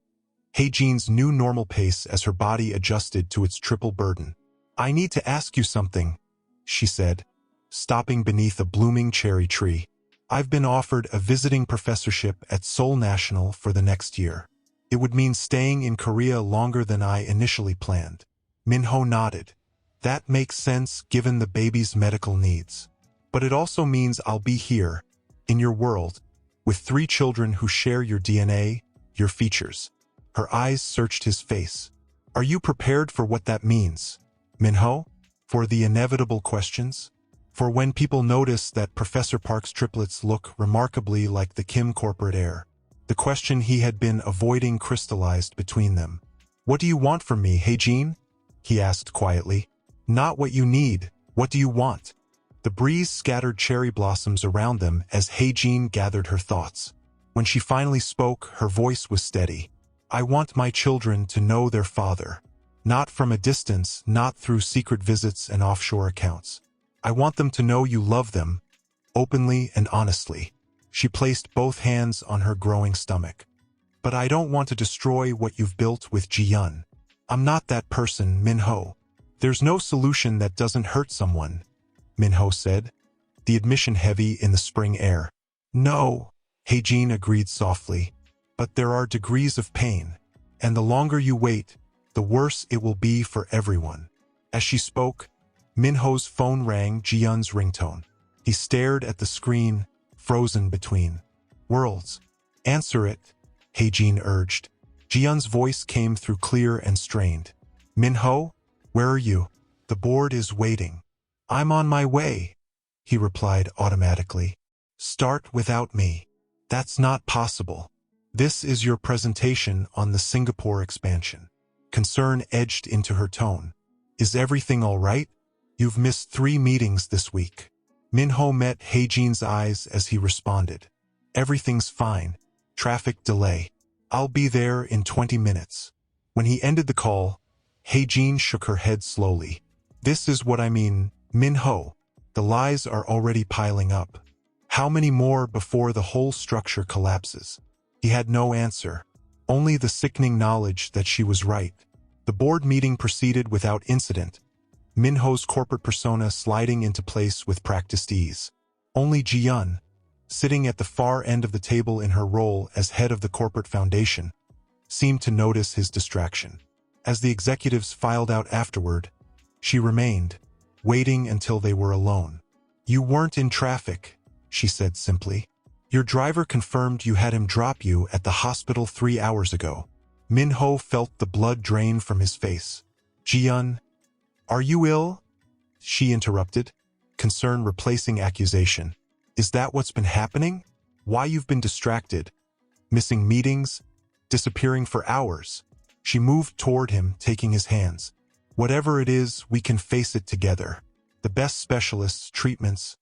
Hei-jin's new normal pace as her body adjusted to its triple burden. "I need to ask you something," she said, stopping beneath a blooming cherry tree. "I've been offered a visiting professorship at Seoul National for the next year. It would mean staying in Korea longer than I initially planned." Minho nodded. "That makes sense given the baby's medical needs. But it also means I'll be here, in your world, with 3 children who share your DNA, your features." Her eyes searched his face. "Are you prepared for what that means, Minho? For the inevitable questions? For when people notice that Professor Park's triplets look remarkably like the Kim corporate heir?" The question he had been avoiding crystallized between them. "What do you want from me, Hei-jin?" he asked quietly. "Not what you need, what do you want?" The breeze scattered cherry blossoms around them as Hei-jin gathered her thoughts. When she finally spoke, her voice was steady. "I want my children to know their father. Not from a distance, not through secret visits and offshore accounts. I want them to know you love them, openly and honestly." She placed both hands on her growing stomach. "But I don't want to destroy what you've built with Ji-yeon. I'm not that person, Minho." "There's no solution that doesn't hurt someone," Minho said, the admission heavy in the spring air. "No," Hei-jin agreed softly, "but there are degrees of pain, and the longer you wait, the worse it will be for everyone." As she spoke, Minho's phone rang Ji-yeon's ringtone. He stared at the screen, frozen between worlds. "Answer it," Hei-jin urged. Ji-yeon's voice came through clear and strained. "Minho, where are you? The board is waiting." "I'm on my way," he replied automatically. "Start without me." "That's not possible. This is your presentation on the Singapore expansion." Concern edged into her tone. "Is everything all right? You've missed 3 meetings this week." Minho met Hei-jin's eyes as he responded. "Everything's fine. Traffic delay. I'll be there in 20 minutes. When he ended the call, Hei-jin shook her head slowly. "This is what I mean, Minho. The lies are already piling up. How many more before the whole structure collapses?" He had no answer, only the sickening knowledge that she was right. The board meeting proceeded without incident, Minho's corporate persona sliding into place with practiced ease. Only Ji-yeon, sitting at the far end of the table in her role as head of the corporate foundation, seemed to notice his distraction. As the executives filed out afterward, she remained, waiting until they were alone. "You weren't in traffic," she said simply. "Your driver confirmed you had him drop you at the hospital 3 hours ago." Minho felt the blood drain from his face. "Ji-yeon, are you ill?" she interrupted, concern replacing accusation. "Is that what's been happening? Why you've been distracted? Missing meetings? Disappearing for hours?" She moved toward him, taking his hands. "Whatever it is, we can face it together. The best specialists, treatments,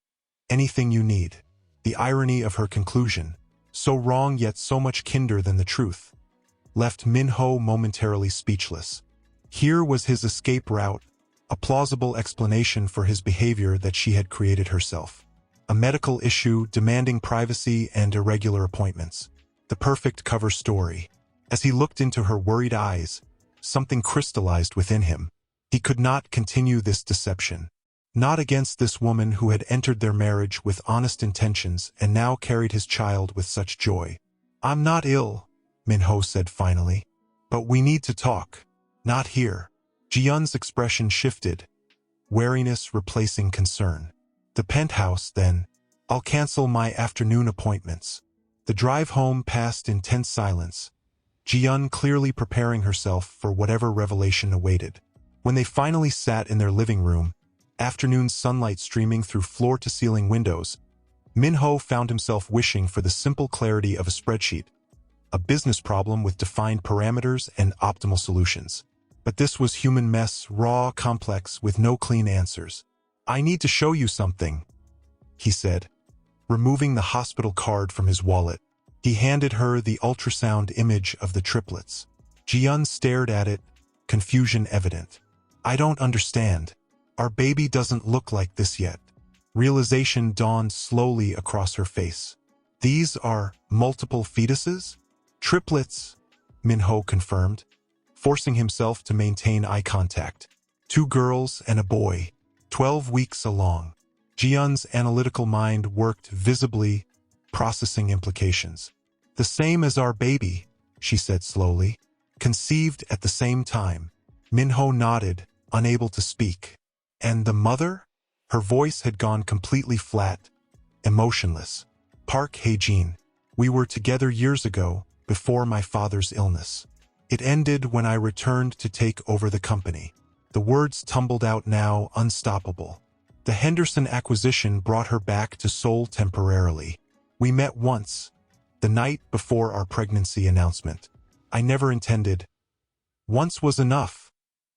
anything you need." The irony of her conclusion, so wrong yet so much kinder than the truth, left Minho momentarily speechless. Here was his escape route, a plausible explanation for his behavior that she had created herself. A medical issue demanding privacy and irregular appointments. The perfect cover story. As he looked into her worried eyes, something crystallized within him. He could not continue this deception. Not against this woman who had entered their marriage with honest intentions and now carried his child with such joy. "I'm not ill," Minho said finally. "But we need to talk. Not here." Ji-yeon's expression shifted, wariness replacing concern. "The penthouse, then. I'll cancel my afternoon appointments." The drive home passed in tense silence, Ji-yeon clearly preparing herself for whatever revelation awaited. When they finally sat in their living room, afternoon sunlight streaming through floor-to-ceiling windows, Minho found himself wishing for the simple clarity of a spreadsheet, a business problem with defined parameters and optimal solutions. But this was human mess, raw, complex, with no clean answers. "I need to show you something," he said, removing the hospital card from his wallet. He handed her the ultrasound image of the triplets. Ji-yeon stared at it, confusion evident. I don't understand. Our baby doesn't look like this yet. Realization dawned slowly across her face. These are multiple fetuses? Triplets, Min-ho confirmed, forcing himself to maintain eye contact. 2 girls and a boy, 12 weeks along. Ji-yeon's analytical mind worked visibly, processing implications. The same as our baby, she said slowly. Conceived at the same time. Min-ho nodded, unable to speak. And the mother? Her voice had gone completely flat, emotionless. Park Hae-jin. We were together years ago, before my father's illness. It ended when I returned to take over the company. The words tumbled out now, unstoppable. The Henderson acquisition brought her back to Seoul temporarily. We met once, the night before our pregnancy announcement. I never intended. Once was enough,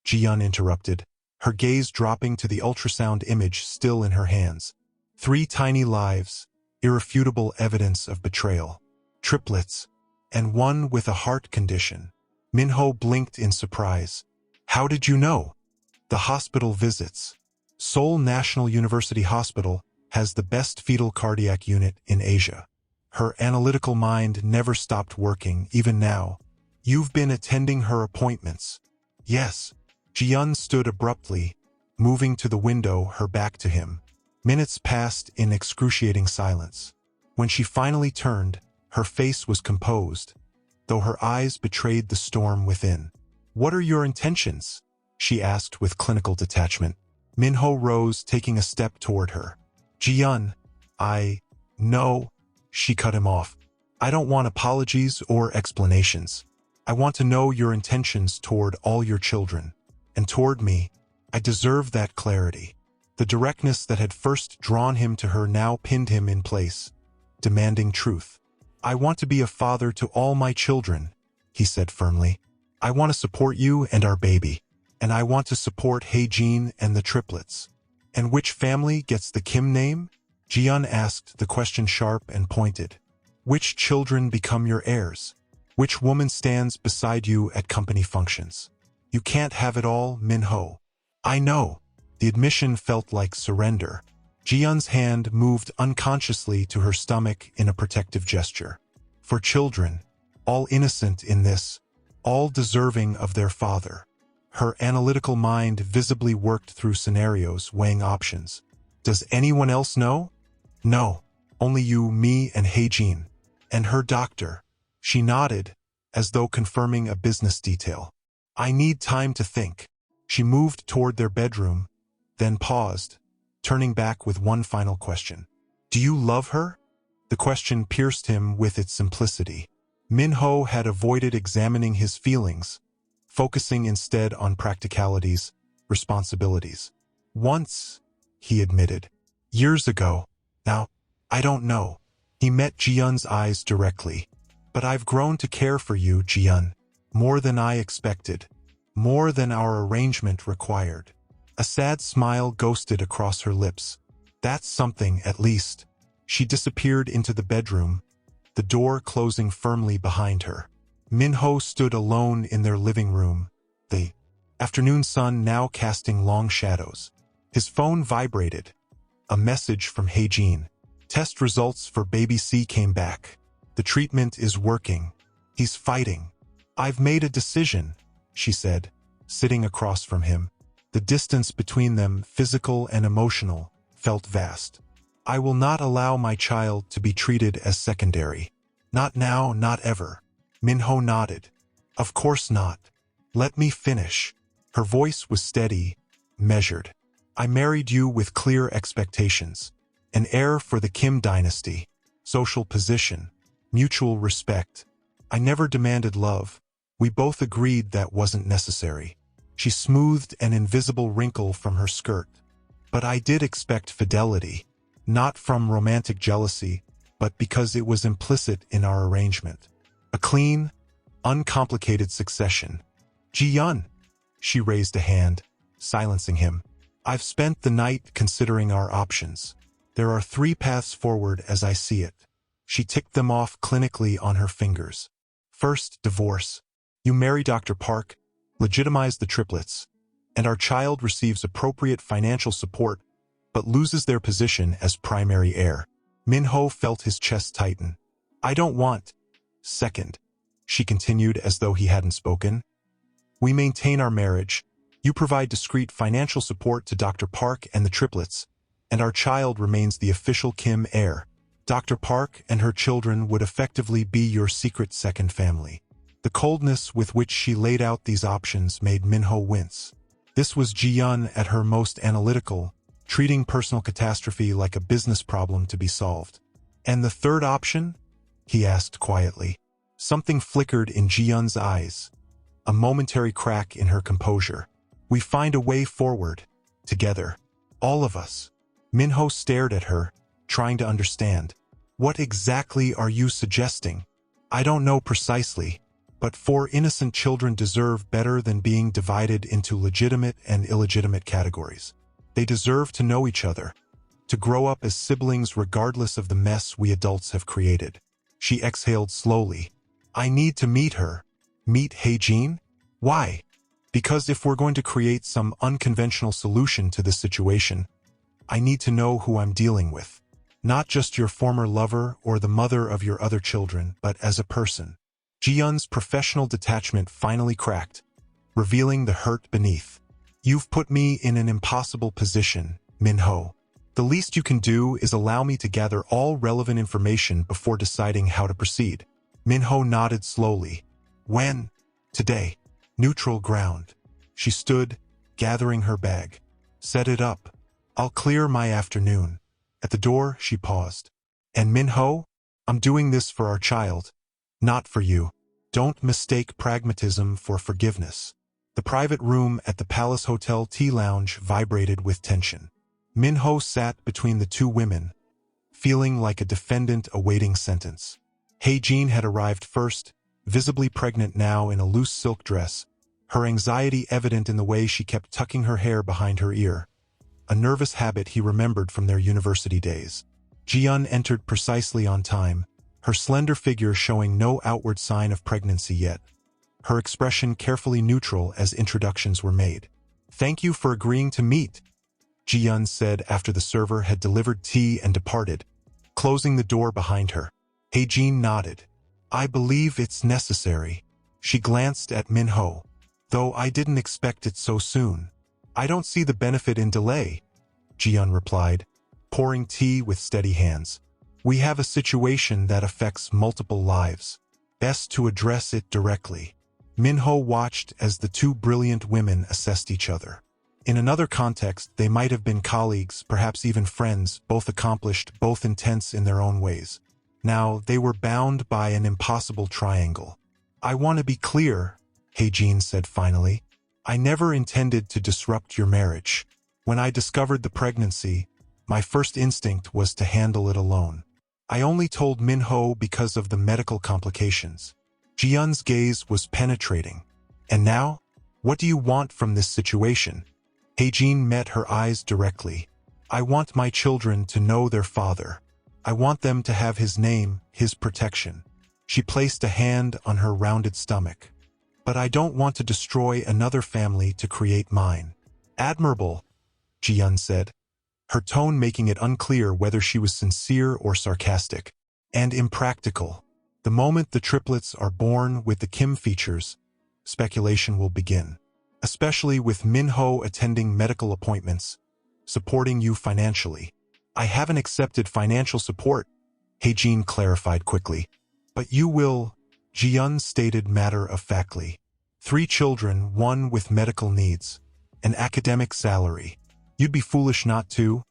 Ji-yeon interrupted, her gaze dropping to the ultrasound image still in her hands. 3 tiny lives, irrefutable evidence of betrayal. Triplets, and one with a heart condition. Min-ho blinked in surprise. How did you know? The hospital visits. Seoul National University Hospital has the best fetal cardiac unit in Asia. Her analytical mind never stopped working, even now. You've been attending her appointments. Yes. Ji-yeon stood abruptly, moving to the window, her back to him. Minutes passed in excruciating silence. When she finally turned, her face was composed, though her eyes betrayed the storm within. What are your intentions? She asked with clinical detachment. Min-ho rose, taking a step toward her. Ji-yeon, no, she cut him off. I don't want apologies or explanations. I want to know your intentions toward all your children. And toward me, I deserve that clarity. The directness that had first drawn him to her now pinned him in place, demanding truth. I want to be a father to all my children, he said firmly. I want to support you and our baby. And I want to support Hae-jin and the triplets. And which family gets the Kim name? Ji-yeon asked, the question sharp and pointed. Which children become your heirs? Which woman stands beside you at company functions? You can't have it all, Min-ho. I know. The admission felt like surrender. Ji-yeon's hand moved unconsciously to her stomach in a protective gesture. For children, all innocent in this, all deserving of their father. Her analytical mind visibly worked through scenarios, weighing options. Does anyone else know? No. Only you, me, and Hae-jin. And her doctor. She nodded, as though confirming a business detail. I need time to think. She moved toward their bedroom, then paused, turning back with one final question. Do you love her? The question pierced him with its simplicity. Min-ho had avoided examining his feelings, focusing instead on practicalities, responsibilities. Once, he admitted. Years ago. Now, I don't know. He met Ji-yeon's eyes directly. But I've grown to care for you, Ji-yeon. More than I expected. More than our arrangement required. A sad smile ghosted across her lips. That's something, at least. She disappeared into the bedroom, the door closing firmly behind her. Min-ho stood alone in their living room, the afternoon sun now casting long shadows. His phone vibrated. A message from Hae-jin. Test results for baby C came back. The treatment is working. He's fighting. I've made a decision, she said, sitting across from him. The distance between them, physical and emotional, felt vast. I will not allow my child to be treated as secondary. Not now, not ever. Min-ho nodded. Of course not. Let me finish. Her voice was steady, measured. I married you with clear expectations. An heir for the Kim dynasty. Social position. Mutual respect. I never demanded love. We both agreed that wasn't necessary. She smoothed an invisible wrinkle from her skirt. But I did expect fidelity. Not from romantic jealousy, but because it was implicit in our arrangement. A clean, uncomplicated succession. Ji-yeon. She raised a hand, silencing him. I've spent the night considering our options. There are 3 paths forward as I see it. She ticked them off clinically on her fingers. First, divorce. You marry Dr. Park, legitimize the triplets, and our child receives appropriate financial support but loses their position as primary heir. Min-ho felt his chest tighten. I don't want. Second, she continued as though he hadn't spoken. We maintain our marriage. You provide discreet financial support to Dr. Park and the triplets, and our child remains the official Kim heir. Dr. Park and her children would effectively be your secret second family. The coldness with which she laid out these options made Min-ho wince. This was Ji-yeon at her most analytical, treating personal catastrophe like a business problem to be solved. And the third option? He asked quietly. Something flickered in Ji-yeon's eyes, a momentary crack in her composure. We find a way forward, together. All of us. Min-ho stared at her, trying to understand. What exactly are you suggesting? I don't know precisely, but 4 innocent children deserve better than being divided into legitimate and illegitimate categories. They deserve to know each other, to grow up as siblings regardless of the mess we adults have created. She exhaled slowly. I need to meet her. Meet Hae-jin? Why? Because if we're going to create some unconventional solution to this situation, I need to know who I'm dealing with. Not just your former lover or the mother of your other children, but as a person. Ji-yeon's professional detachment finally cracked, revealing the hurt beneath. You've put me in an impossible position, Min-ho. The least you can do is allow me to gather all relevant information before deciding how to proceed. Min-ho nodded slowly. When? Today. Neutral ground. She stood, gathering her bag. Set it up. I'll clear my afternoon. At the door, she paused. And Min-ho? I'm doing this for our child. Not for you. Don't mistake pragmatism for forgiveness. The private room at the Palace Hotel tea lounge vibrated with tension. Min-ho sat between the two women, feeling like a defendant awaiting sentence. Hae-jin had arrived first, visibly pregnant now in a loose silk dress, her anxiety evident in the way she kept tucking her hair behind her ear, a nervous habit he remembered from their university days. Ji-yeon entered precisely on time, her slender figure showing no outward sign of pregnancy yet, her expression carefully neutral as introductions were made. Thank you for agreeing to meet, Ji-yeon said after the server had delivered tea and departed, closing the door behind her. Hae-jin nodded. I believe it's necessary. She glanced at Min-ho. Though I didn't expect it so soon. I don't see the benefit in delay, Ji-yeon replied, pouring tea with steady hands. We have a situation that affects multiple lives. Best to address it directly. Min-ho watched as the two brilliant women assessed each other. In another context, they might have been colleagues, perhaps even friends, both accomplished, both intense in their own ways. Now, they were bound by an impossible triangle. I want to be clear, Hae-jin said finally. I never intended to disrupt your marriage. When I discovered the pregnancy, my first instinct was to handle it alone. I only told Min-ho because of the medical complications. Ji-yeon's gaze was penetrating. And now? What do you want from this situation? Hae-jin met her eyes directly. I want my children to know their father. I want them to have his name, his protection. She placed a hand on her rounded stomach. But I don't want to destroy another family to create mine. Admirable, Ji-yeon said, her tone making it unclear whether she was sincere or sarcastic. And impractical. The moment the triplets are born with the Kim features, speculation will begin. Especially with Min-ho attending medical appointments, supporting you financially. I haven't accepted financial support, Hae-jin clarified quickly. But you will, Ji-yeon stated matter-of-factly. 3 children, 1 with medical needs, an academic salary. You'd be foolish not to,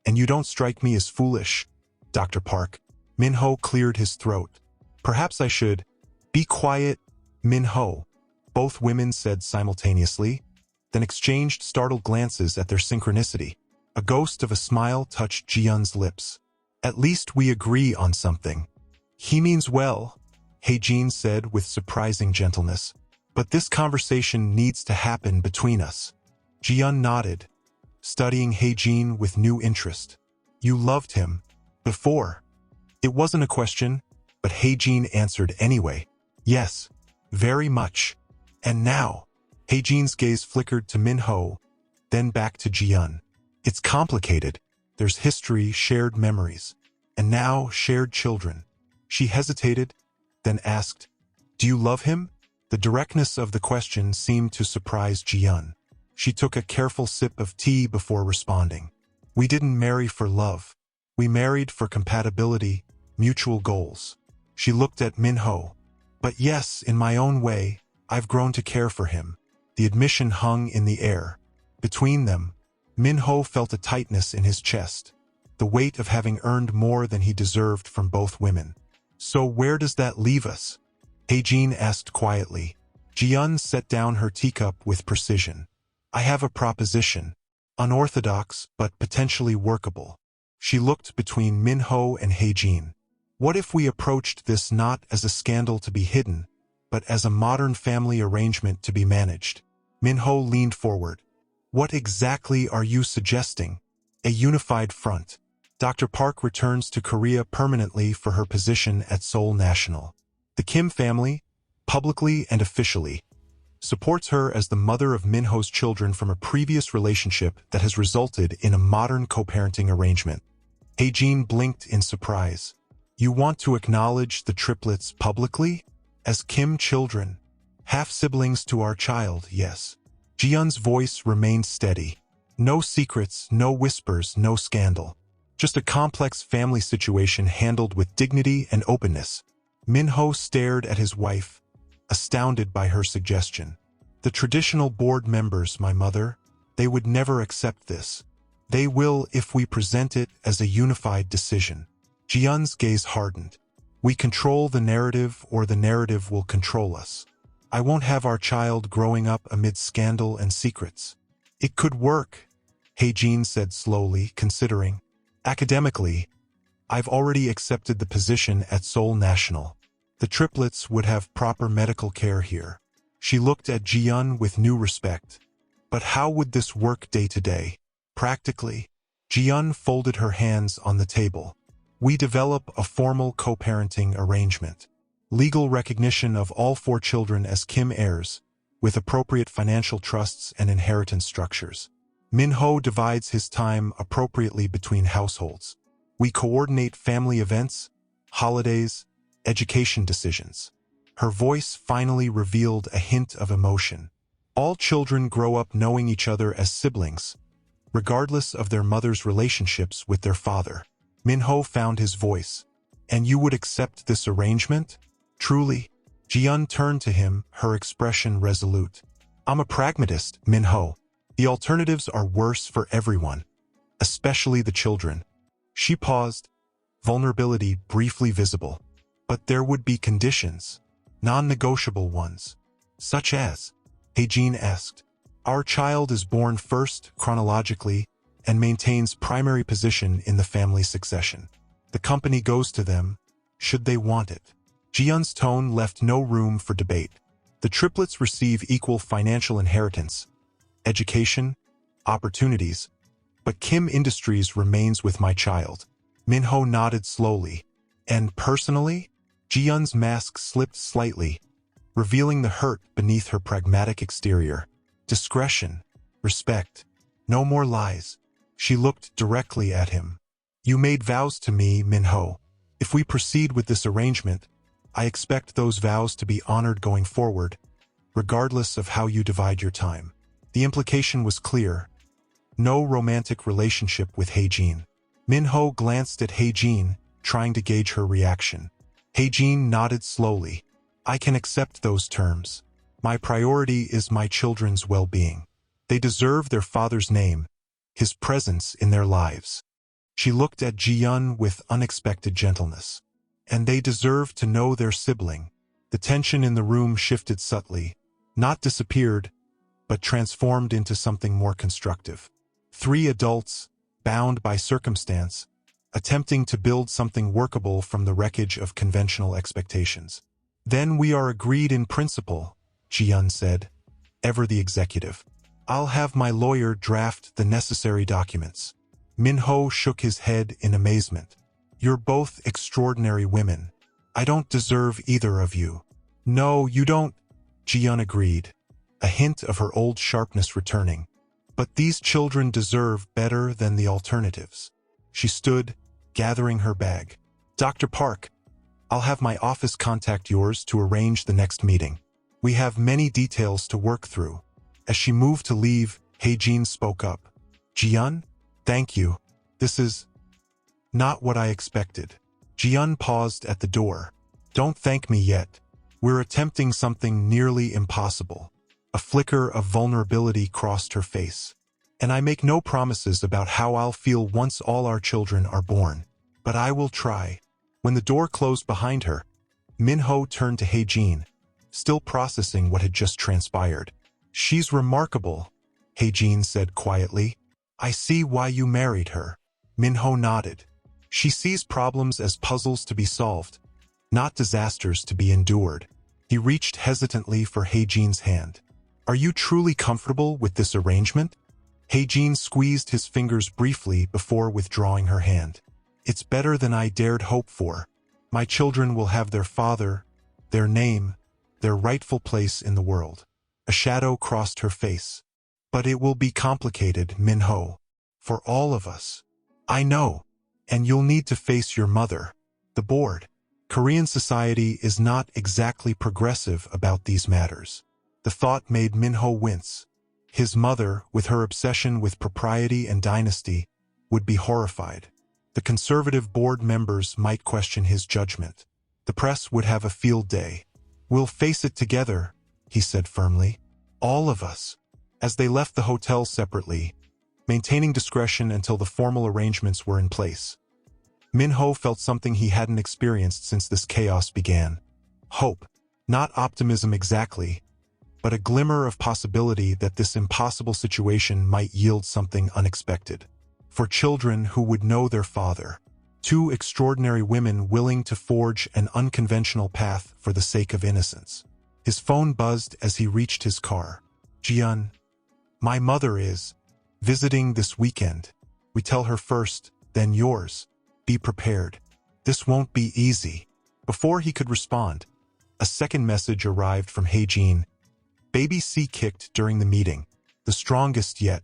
and you don't strike me as foolish, Dr. Park. Min-ho cleared his throat. Perhaps I should. Be quiet, Min-ho. Both women said simultaneously, then exchanged startled glances at their synchronicity. A ghost of a smile touched Ji-yeon's lips. At least we agree on something. He means well, Hae-jin said with surprising gentleness. But this conversation needs to happen between us. Ji-yeon nodded, studying Hae-jin with new interest. You loved him before. It wasn't a question, but Hae-jin answered anyway. Yes, very much. And now, Hae-jin's gaze flickered to Min-ho, then back to Ji-yeon. It's complicated. There's history, shared memories, and now shared children. She hesitated, then asked, "Do you love him?" The directness of the question seemed to surprise Ji-yeon. She took a careful sip of tea before responding. "We didn't marry for love. We married for compatibility, mutual goals." She looked at Min-ho. "But yes, in my own way, I've grown to care for him." The admission hung in the air. Between them, Min-ho felt a tightness in his chest, the weight of having earned more than he deserved from both women. "So where does that leave us?" Hae-jin asked quietly. Ji-yeon set down her teacup with precision. "I have a proposition. Unorthodox, but potentially workable." She looked between Min-ho and Hae-jin. "What if we approached this not as a scandal to be hidden, but as a modern family arrangement to be managed?" Min-ho leaned forward. "What exactly are you suggesting?" "A unified front. Dr. Park returns to Korea permanently for her position at Seoul National. The Kim family, publicly and officially, supports her as the mother of Min-ho's children from a previous relationship that has resulted in a modern co-parenting arrangement." Hae-jin blinked in surprise. "You want to acknowledge the triplets publicly? As Kim children? Half-siblings to our child, yes." Ji-yeon's voice remained steady. "No secrets, no whispers, no scandal. Just a complex family situation handled with dignity and openness." Min-ho stared at his wife, astounded by her suggestion. "The traditional board members, my mother, they would never accept this. They will if we present it as a unified decision." Ji-yeon's gaze hardened. "We control the narrative or the narrative will control us. I won't have our child growing up amid scandal and secrets." "It could work," Hae-jin said slowly, considering. "Academically, I've already accepted the position at Seoul National. The triplets would have proper medical care here." She looked at Ji-yeon with new respect. "But how would this work day to day? Practically?" Ji-yeon folded her hands on the table. "We develop a formal co-parenting arrangement. Legal recognition of all 4 children as Kim heirs, with appropriate financial trusts and inheritance structures. Min-ho divides his time appropriately between households. We coordinate family events, holidays, education decisions." Her voice finally revealed a hint of emotion. "All children grow up knowing each other as siblings, regardless of their mother's relationships with their father." Min-ho found his voice. "And you would accept this arrangement? Truly?" Ji-yeon turned to him, her expression resolute. "I'm a pragmatist, Min-ho. The alternatives are worse for everyone, especially the children." She paused, vulnerability briefly visible. "But there would be conditions, non-negotiable ones." "Such as?" Hae-jin asked. "Our child is born first, chronologically, and maintains primary position in the family succession. The company goes to them, should they want it." Ji-yeon's tone left no room for debate. "The triplets receive equal financial inheritance, education, opportunities, but Kim Industries remains with my child." Min-ho nodded slowly. "And personally?" Ji-yeon's mask slipped slightly, revealing the hurt beneath her pragmatic exterior. "Discretion, respect, no more lies." She looked directly at him. "You made vows to me, Min-ho. If we proceed with this arrangement, I expect those vows to be honored going forward, regardless of how you divide your time." The implication was clear. No romantic relationship with Hae-jin. Min-ho glanced at Hae-jin, trying to gauge her reaction. Hae-jin nodded slowly. "I can accept those terms. My priority is my children's well-being. They deserve their father's name, his presence in their lives." She looked at Ji-yeon with unexpected gentleness. "And they deserve to know their sibling." The tension in the room shifted subtly, not disappeared, but transformed into something more constructive. 3 adults, bound by circumstance, attempting to build something workable from the wreckage of conventional expectations. "Then we are agreed in principle," Ji-yeon said, ever the executive. "I'll have my lawyer draft the necessary documents." Min-ho shook his head in amazement. You're both extraordinary women. I don't deserve either of you. No, you don't, Ji-yeon agreed, a hint of her old sharpness returning. But these children deserve better than the alternatives. She stood, gathering her bag. Dr. Park, I'll have my office contact yours to arrange the next meeting. We have many details to work through. As she moved to leave, Hae-jin spoke up. Ji-yeon, thank you. This is not what I expected. Ji-yeon paused at the door. Don't thank me yet. We're attempting something nearly impossible. A flicker of vulnerability crossed her face. And I make no promises about how I'll feel once all our children are born. But I will try. When the door closed behind her, Min-ho turned to Hae-jin, still processing what had just transpired. She's remarkable, Hae-jin said quietly. I see why you married her. Min-ho nodded. She sees problems as puzzles to be solved, not disasters to be endured. He reached hesitantly for Hae-jin's hand. Are you truly comfortable with this arrangement? Hae-jin squeezed his fingers briefly before withdrawing her hand. It's better than I dared hope for. My children will have their father, their name, their rightful place in the world. A shadow crossed her face. But it will be complicated, Min-ho. For all of us. I know. And you'll need to face your mother. The board. Korean society is not exactly progressive about these matters. The thought made Min-ho wince. His mother, with her obsession with propriety and dynasty, would be horrified. The conservative board members might question his judgment. The press would have a field day. We'll face it together, he said firmly. All of us. As they left the hotel separately, maintaining discretion until the formal arrangements were in place, Min-ho felt something he hadn't experienced since this chaos began. Hope. Not optimism exactly, but a glimmer of possibility that this impossible situation might yield something unexpected. For children who would know their father. Two extraordinary women willing to forge an unconventional path for the sake of innocence. His phone buzzed as he reached his car. Ji-yeon. My mother is visiting this weekend. We tell her first, then yours. Be prepared. This won't be easy. Before he could respond, a second message arrived from Hae-jin. Baby C kicked during the meeting. The strongest yet.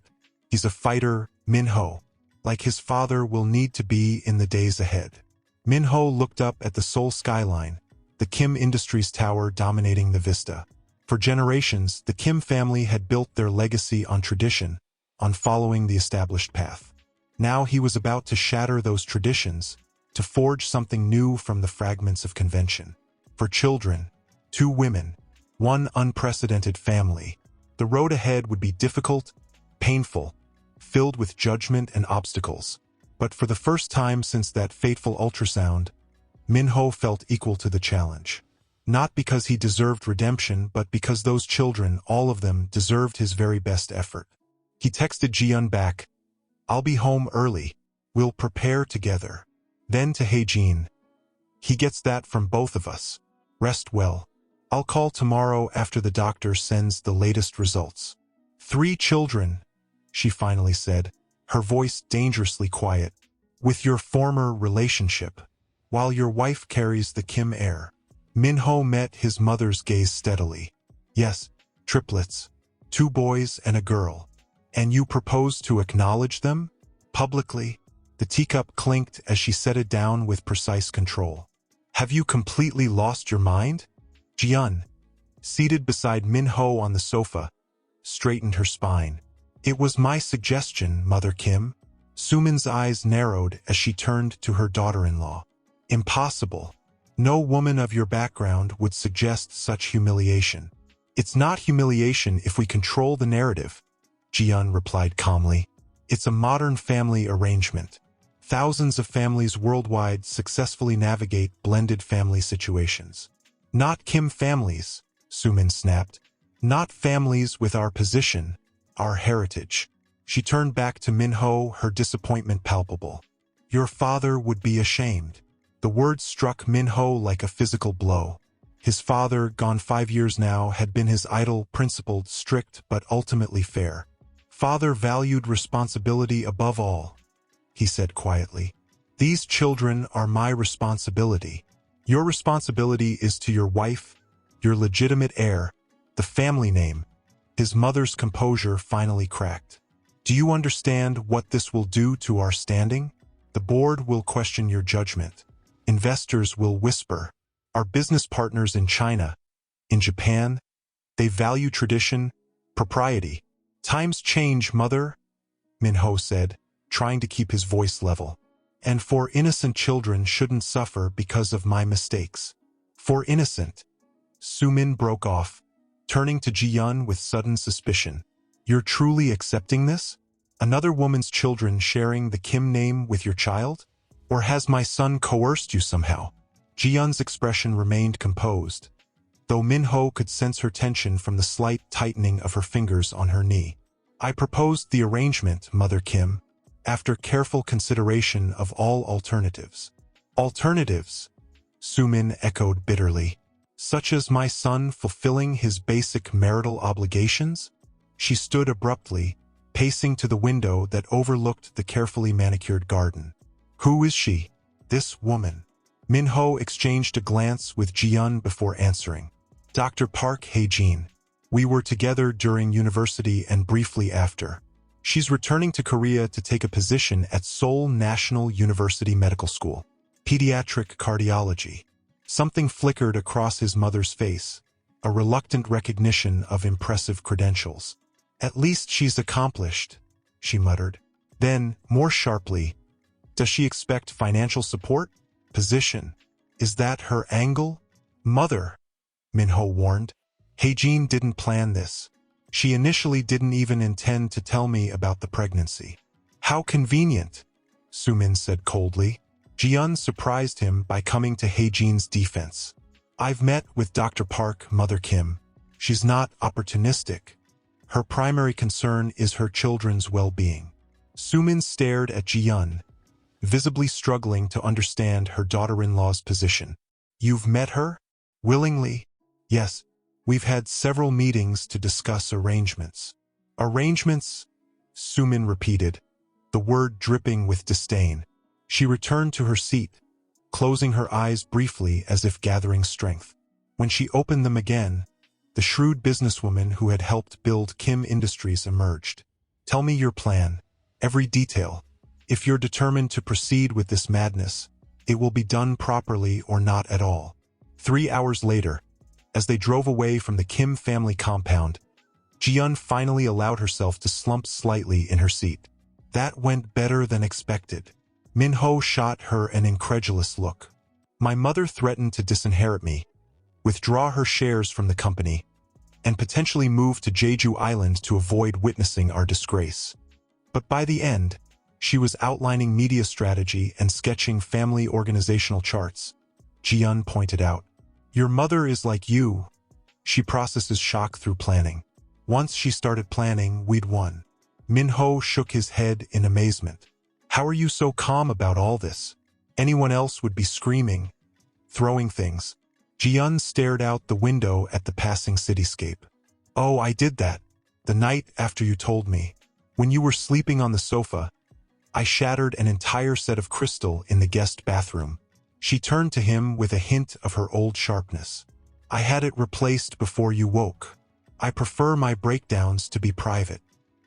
He's a fighter, Min-ho. Like his father will need to be in the days ahead. Min-ho looked up at the Seoul skyline, the Kim Industries Tower dominating the vista. For generations, the Kim family had built their legacy on tradition, on following the established path. Now he was about to shatter those traditions, to forge something new from the fragments of convention. For children, two women, one unprecedented family, the road ahead would be difficult, painful, filled with judgment and obstacles. But for the first time since that fateful ultrasound, Min-ho felt equal to the challenge. Not because he deserved redemption, but because those children, all of them, deserved his very best effort. He texted Ji-yeon back, I'll be home early. We'll prepare together. Then to Hae-jin. He gets that from both of us. Rest well. I'll call tomorrow after the doctor sends the latest results. 3 children, she finally said, her voice dangerously quiet. With your former relationship, while your wife carries the Kim heir. Min-ho met his mother's gaze steadily. Yes, triplets. 2 boys and a girl. And you propose to acknowledge them? Publicly? The teacup clinked as she set it down with precise control. Have you completely lost your mind? Ji-yeon, seated beside Min-ho on the sofa, straightened her spine. It was my suggestion, Mother Kim. Sumin's eyes narrowed as she turned to her daughter-in-law. Impossible. No woman of your background would suggest such humiliation. It's not humiliation if we control the narrative, Ji-yeon replied calmly. It's a modern family arrangement. Thousands of families worldwide successfully navigate blended family situations. Not Kim families, Sumin snapped. Not families with our position, our heritage. She turned back to Min-ho, her disappointment palpable. Your father would be ashamed. The words struck Min-ho like a physical blow. His father, gone 5 years now, had been his idol, principled, strict, but ultimately fair. Father valued responsibility above all, he said quietly. These children are my responsibility. Your responsibility is to your wife, your legitimate heir, the family name. His mother's composure finally cracked. Do you understand what this will do to our standing? The board will question your judgment. Investors will whisper. Our business partners in China, in Japan, they value tradition, propriety. Times change, mother, Minho said, trying to keep his voice level. And for innocent children shouldn't suffer because of my mistakes. For innocent. Sumin broke off, turning to Ji-yun with sudden suspicion. You're truly accepting this? Another woman's children sharing the Kim name with your child? Or has my son coerced you somehow? Ji-yun's expression remained composed, though Minho could sense her tension from the slight tightening of her fingers on her knee. I proposed the arrangement, Mother Kim, after careful consideration of all alternatives. Alternatives? Sumin echoed bitterly. Such as my son fulfilling his basic marital obligations? She stood abruptly, pacing to the window that overlooked the carefully manicured garden. Who is she? This woman. Minho exchanged a glance with Ji-yun before answering. Dr. Park Hae-jin. We were together during university and briefly after. She's returning to Korea to take a position at Seoul National University Medical School. Pediatric cardiology. Something flickered across his mother's face, a reluctant recognition of impressive credentials. At least she's accomplished, she muttered. Then, more sharply, does she expect financial support? Position? Is that her angle? Mother, Minho warned. Hae-jin didn't plan this. She initially didn't even intend to tell me about the pregnancy. How convenient, Sumin said coldly. Ji-yun surprised him by coming to Hae-jin's defense. I've met with Dr. Park, Mother Kim. She's not opportunistic. Her primary concern is her children's well-being. Sumin stared at Ji-yun, visibly struggling to understand her daughter-in-law's position. You've met her? Willingly? Yes. We've had several meetings to discuss arrangements. Arrangements? Sumin repeated, the word dripping with disdain. She returned to her seat, closing her eyes briefly as if gathering strength. When she opened them again, the shrewd businesswoman who had helped build Kim Industries emerged. Tell me your plan, every detail. If you're determined to proceed with this madness, it will be done properly or not at all. 3 hours later, as they drove away from the Kim family compound, Ji-yun finally allowed herself to slump slightly in her seat. That went better than expected. Minho shot her an incredulous look. My mother threatened to disinherit me, withdraw her shares from the company, and potentially move to Jeju Island to avoid witnessing our disgrace. But by the end, she was outlining media strategy and sketching family organizational charts. Ji-yun pointed out. Your mother is like you. She processes shock through planning. Once she started planning, we'd won. Minho shook his head in amazement. How are you so calm about all this? Anyone else would be screaming, throwing things. Ji-yun stared out the window at the passing cityscape. Oh, I did that. The night after you told me. When you were sleeping on the sofa, I shattered an entire set of crystal in the guest bathroom. She turned to him with a hint of her old sharpness. I had it replaced before you woke. I prefer my breakdowns to be private.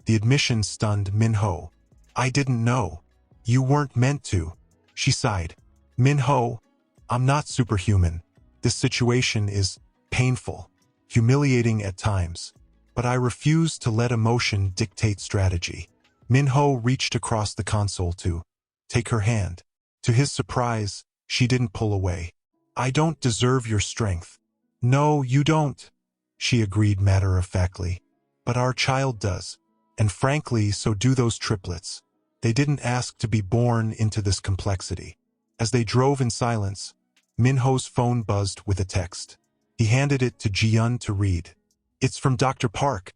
The admission stunned Minho. I didn't know. You weren't meant to. She sighed. Minho, I'm not superhuman. This situation is painful, humiliating at times. But I refuse to let emotion dictate strategy. Minho reached across the console to take her hand. To his surprise, she didn't pull away. I don't deserve your strength. No, you don't, she agreed matter-of-factly. But our child does. And frankly, so do those triplets. They didn't ask to be born into this complexity. As they drove in silence, Minho's phone buzzed with a text. He handed it to Ji-yun to read. It's from Dr. Park,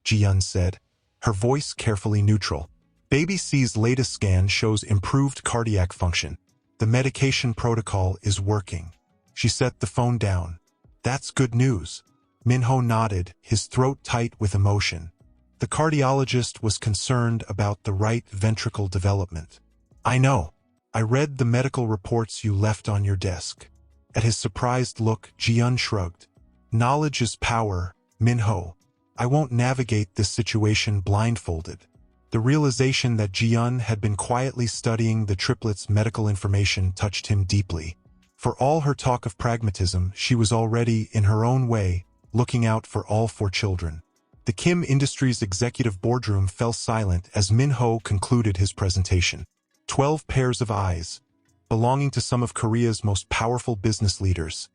Ji-yun said, her voice carefully neutral. Baby C's latest scan shows improved cardiac function. The medication protocol is working. She set the phone down. That's good news. Minho nodded, his throat tight with emotion. The cardiologist was concerned about the right ventricle development. I know. I read the medical reports you left on your desk. At his surprised look, Ji-yeon shrugged. Knowledge is power, Min-ho. I won't navigate this situation blindfolded. The realization that Ji-yeon had been quietly studying the triplets' medical information touched him deeply. For all her talk of pragmatism, she was already, in her own way, looking out for all 4 children. The Kim Industries executive boardroom fell silent as Min-ho concluded his presentation. 12 pairs of eyes, belonging to some of Korea's most powerful business leaders,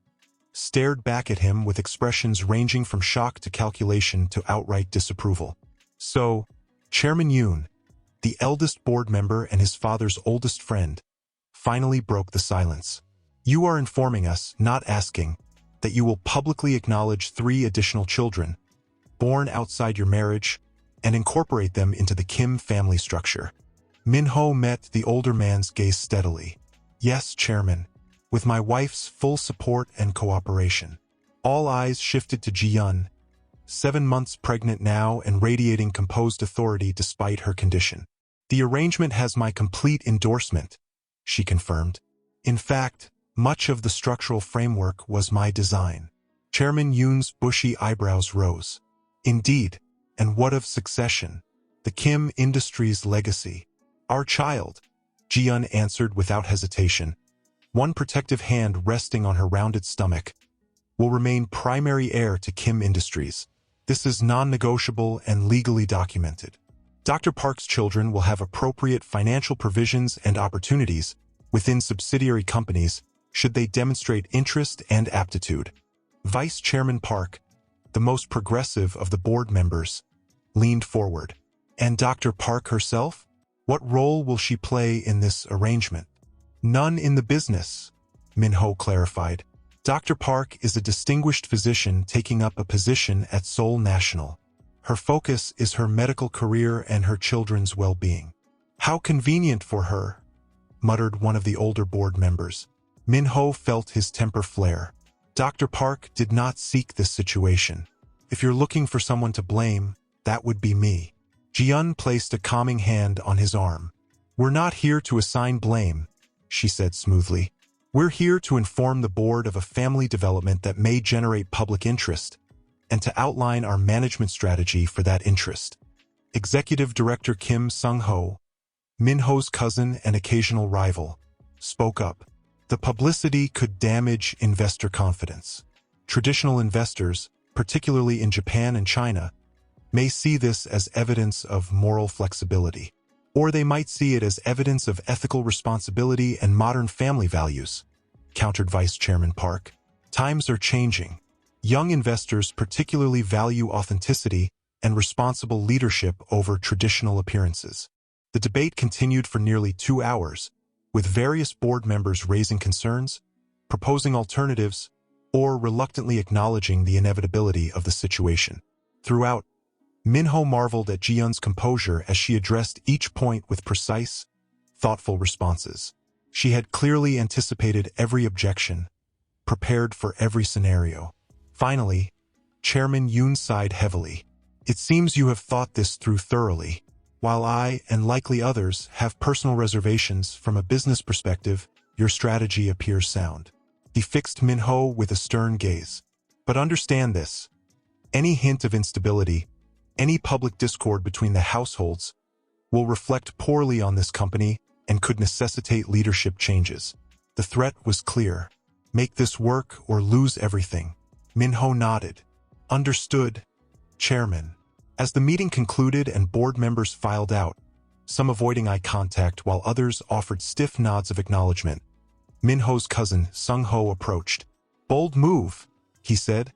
stared back at him with expressions ranging from shock to calculation to outright disapproval. So, Chairman Yoon, the eldest board member and his father's oldest friend, finally broke the silence. You are informing us, not asking, that you will publicly acknowledge 3 additional children, born outside your marriage, and incorporate them into the Kim family structure. Min-ho met the older man's gaze steadily. Yes, Chairman, with my wife's full support and cooperation. All eyes shifted to Ji-yeon, 7 months pregnant now and radiating composed authority despite her condition. The arrangement has my complete endorsement, she confirmed. In fact, much of the structural framework was my design. Chairman Yoon's bushy eyebrows rose. Indeed, and what of succession? The Kim Industries' legacy. Our child, Ji-yeon answered without hesitation, one protective hand resting on her rounded stomach, will remain primary heir to Kim Industries. This is non-negotiable and legally documented. Dr. Park's children will have appropriate financial provisions and opportunities within subsidiary companies should they demonstrate interest and aptitude. Vice Chairman Park, the most progressive of the board members, leaned forward. And Dr. Park herself? What role will she play in this arrangement? None in the business, Min-ho clarified. Dr. Park is a distinguished physician taking up a position at Seoul National. Her focus is her medical career and her children's well-being. How convenient for her, muttered one of the older board members. Min-ho felt his temper flare. Dr. Park did not seek this situation. If you're looking for someone to blame, that would be me. Ji-yeon placed a calming hand on his arm. We're not here to assign blame, she said smoothly. We're here to inform the board of a family development that may generate public interest, and to outline our management strategy for that interest. Executive Director Kim Sung-ho, Min-ho's cousin and occasional rival, spoke up. The publicity could damage investor confidence. Traditional investors, particularly in Japan and China, may see this as evidence of moral flexibility. Or they might see it as evidence of ethical responsibility and modern family values, countered Vice Chairman Park. Times are changing. Young investors particularly value authenticity and responsible leadership over traditional appearances. The debate continued for nearly 2 hours, with various board members raising concerns, proposing alternatives, or reluctantly acknowledging the inevitability of the situation. Throughout, Min-ho marveled at Ji-yeon's composure as she addressed each point with precise, thoughtful responses. She had clearly anticipated every objection, prepared for every scenario. Finally, Chairman Yoon sighed heavily. It seems you have thought this through thoroughly. While I, and likely others, have personal reservations from a business perspective, your strategy appears sound. He fixed Min-ho with a stern gaze. But understand this. Any hint of instability, any public discord between the households, will reflect poorly on this company and could necessitate leadership changes. The threat was clear. Make this work or lose everything. Min-ho nodded. Understood, Chairman. As the meeting concluded and board members filed out, some avoiding eye contact while others offered stiff nods of acknowledgement, Min-ho's cousin, Sung-ho, approached. Bold move, he said,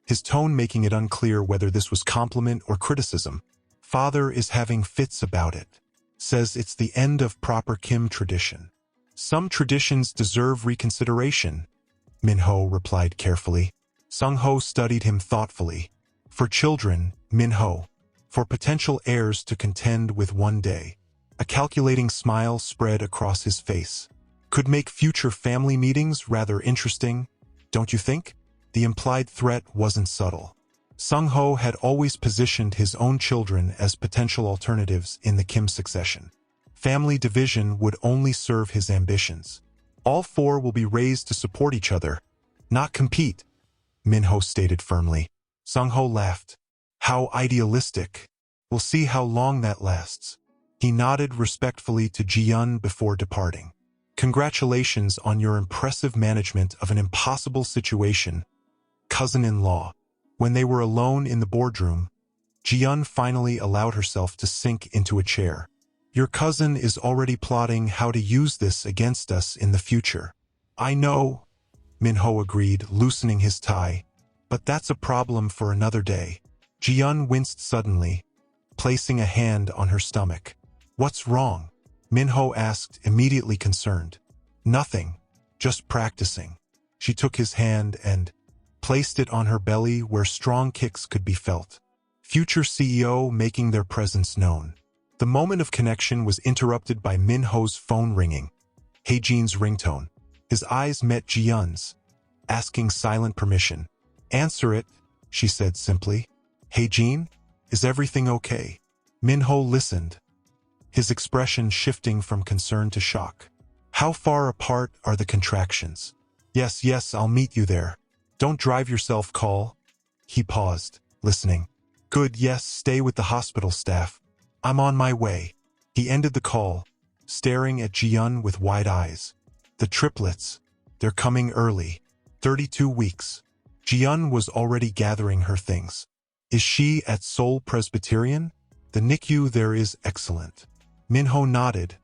his tone making it unclear whether this was compliment or criticism. Father is having fits about it. Says it's the end of proper Kim tradition. Some traditions deserve reconsideration, Min-ho replied carefully. Sung-ho studied him thoughtfully. For children, Min-ho. For potential heirs to contend with one day. A calculating smile spread across his face. Could make future family meetings rather interesting, don't you think? The implied threat wasn't subtle. Sung-ho had always positioned his own children as potential alternatives in the Kim succession. Family division would only serve his ambitions. All four will be raised to support each other, not compete, Minho stated firmly. Sung-ho laughed. How idealistic. We'll see how long that lasts. He nodded respectfully to Ji-yun before departing. Congratulations on your impressive management of an impossible situation, cousin-in-law. When they were alone in the boardroom, Ji-yun finally allowed herself to sink into a chair. Your cousin is already plotting how to use this against us in the future. I know, Minho agreed, loosening his tie, but that's a problem for another day. Ji-yun winced suddenly, placing a hand on her stomach. What's wrong? Minho asked, immediately concerned. Nothing, just practicing. She took his hand and placed it on her belly where strong kicks could be felt. Future CEO making their presence known. The moment of connection was interrupted by Minho's phone ringing. Hae-jin's ringtone. His eyes met Ji-yun's, asking silent permission. Answer it, she said simply. Hae-jin, is everything okay? Minho listened, his expression shifting from concern to shock. How far apart are the contractions? Yes, I'll meet you there. Don't drive yourself, call. He paused, listening. Good, yes, stay with the hospital staff. I'm on my way. He ended the call, staring at Ji-yun with wide eyes. The triplets, they're coming early. 32 weeks. Ji-yun was already gathering her things. Is she at Seoul Presbyterian? The NICU there is excellent. Minho nodded,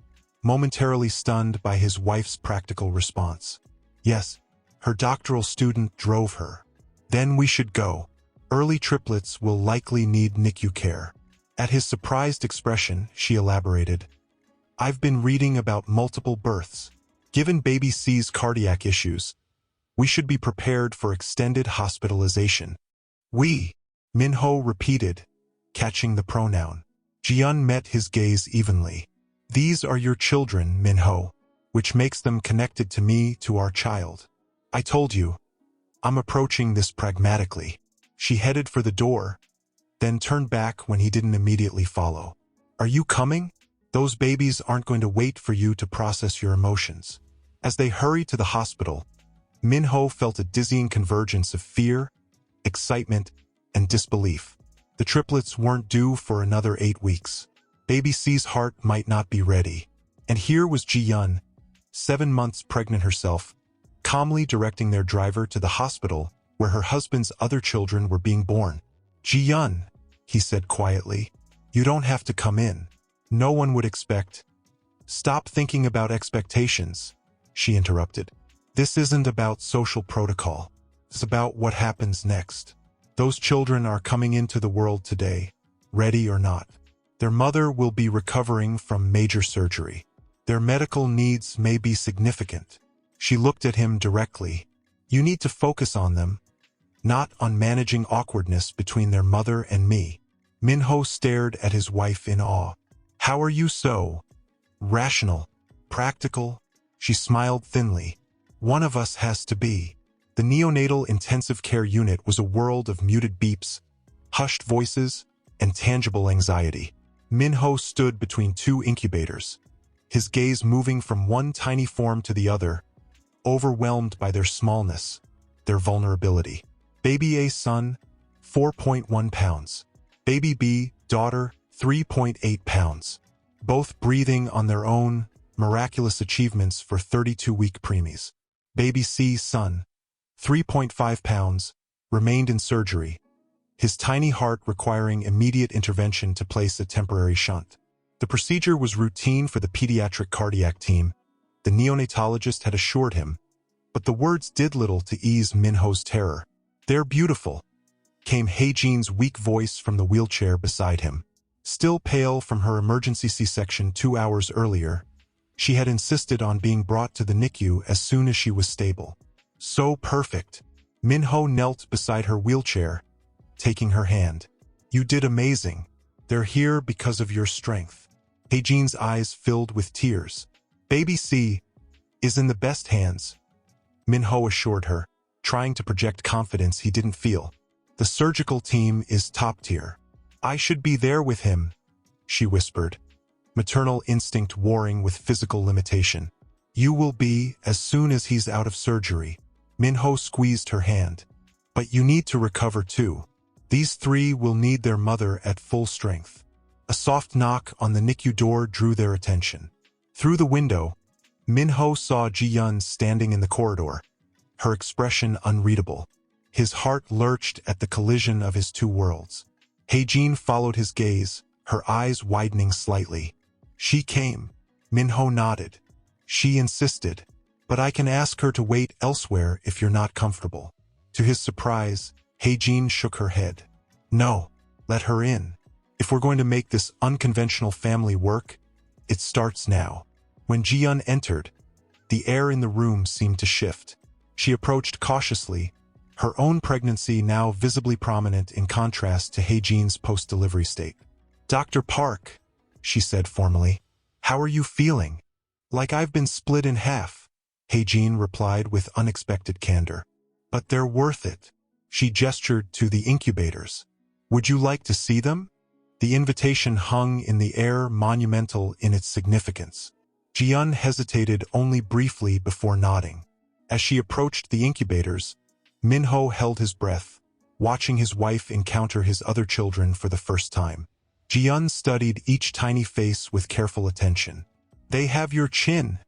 momentarily stunned by his wife's practical response. Yes, her doctoral student drove her. Then we should go. Early triplets will likely need NICU care. At his surprised expression, she elaborated. I've been reading about multiple births. Given baby C's cardiac issues, we should be prepared for extended hospitalization. We, Minho repeated, catching the pronoun. Ji-yun met his gaze evenly. These are your children, Minho, which makes them connected to me, to our child. I told you, I'm approaching this pragmatically. She headed for the door, then turned back when he didn't immediately follow. Are you coming? Those babies aren't going to wait for you to process your emotions. As they hurried to the hospital, Minho felt a dizzying convergence of fear, excitement, and disbelief. The triplets weren't due for another 8 weeks. Baby C's heart might not be ready. And here was Ji-yun, 7 months pregnant herself, calmly directing their driver to the hospital where her husband's other children were being born. Ji-yun, he said quietly, you don't have to come in. No one would expect. Stop thinking about expectations, she interrupted. This isn't about social protocol. It's about what happens next. Those children are coming into the world today, ready or not. Their mother will be recovering from major surgery. Their medical needs may be significant. She looked at him directly. You need to focus on them, not on managing awkwardness between their mother and me. Minho stared at his wife in awe. How are you so rational, practical? She smiled thinly. One of us has to be. The neonatal intensive care unit was a world of muted beeps, hushed voices, and tangible anxiety. Minho stood between 2 incubators, his gaze moving from one tiny form to the other, overwhelmed by their smallness, their vulnerability. Baby A son, 4.1 pounds. Baby B, daughter, 3.8 pounds. Both breathing on their own, miraculous achievements for 32-week preemies. Baby C, son, 3.5 pounds, remained in surgery, his tiny heart requiring immediate intervention to place a temporary shunt. The procedure was routine for the pediatric cardiac team, the neonatologist had assured him, but the words did little to ease Minho's terror. They're beautiful, came Hae-jin's weak voice from the wheelchair beside him. Still pale from her emergency C-section 2 hours earlier, she had insisted on being brought to the NICU as soon as she was stable. So perfect. Minho knelt beside her wheelchair, taking her hand. You did amazing. They're here because of your strength. Hae-jin's eyes filled with tears. Baby C is in the best hands, Minho assured her, trying to project confidence he didn't feel. The surgical team is top tier. I should be there with him, she whispered, maternal instinct warring with physical limitation. You will be, as soon as he's out of surgery. Minho squeezed her hand. But you need to recover too. These three will need their mother at full strength. A soft knock on the NICU door drew their attention. Through the window, Minho saw Ji-yun standing in the corridor, her expression unreadable. His heart lurched at the collision of his two worlds. Hae-jin followed his gaze, her eyes widening slightly. She came. Minho nodded. She insisted. But I can ask her to wait elsewhere if you're not comfortable. To his surprise, Hae-jin shook her head. No, let her in. If we're going to make this unconventional family work, it starts now. When Ji-yun entered, the air in the room seemed to shift. She approached cautiously, her own pregnancy now visibly prominent in contrast to Hae-jin's post-delivery state. Dr. Park, she said formally, how are you feeling? Like I've been split in half, Hae-jin replied with unexpected candor. But they're worth it. She gestured to the incubators. Would you like to see them? The invitation hung in the air, monumental in its significance. Ji-yun hesitated only briefly before nodding. As she approached the incubators, Minho held his breath, watching his wife encounter his other children for the first time. Ji-yun studied each tiny face with careful attention. They have your chin,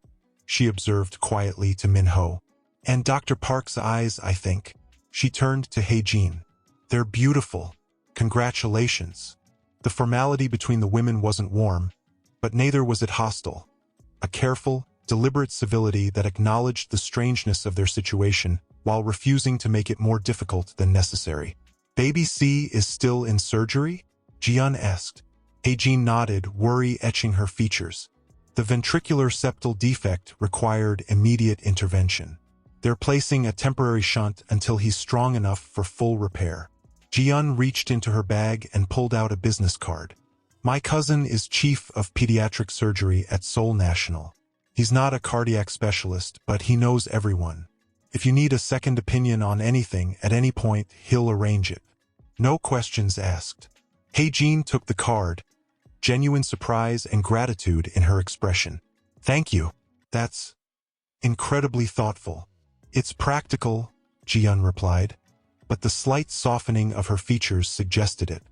she observed quietly to Minho. And Dr. Park's eyes, I think. She turned to Hae-jin. They're beautiful. Congratulations. The formality between the women wasn't warm, but neither was it hostile. A careful, deliberate civility that acknowledged the strangeness of their situation while refusing to make it more difficult than necessary. Baby C is still in surgery? Ji-yun asked. Hae-jin nodded, worry etching her features. The ventricular septal defect required immediate intervention. They're placing a temporary shunt until he's strong enough for full repair. Ji-yun reached into her bag and pulled out a business card. My cousin is chief of pediatric surgery at Seoul National. He's not a cardiac specialist, but he knows everyone. If you need a second opinion on anything at any point, he'll arrange it. No questions asked. Hae-jin took the card, genuine surprise and gratitude in her expression. Thank you. That's incredibly thoughtful. It's practical, Ji-yun replied, but the slight softening of her features suggested it.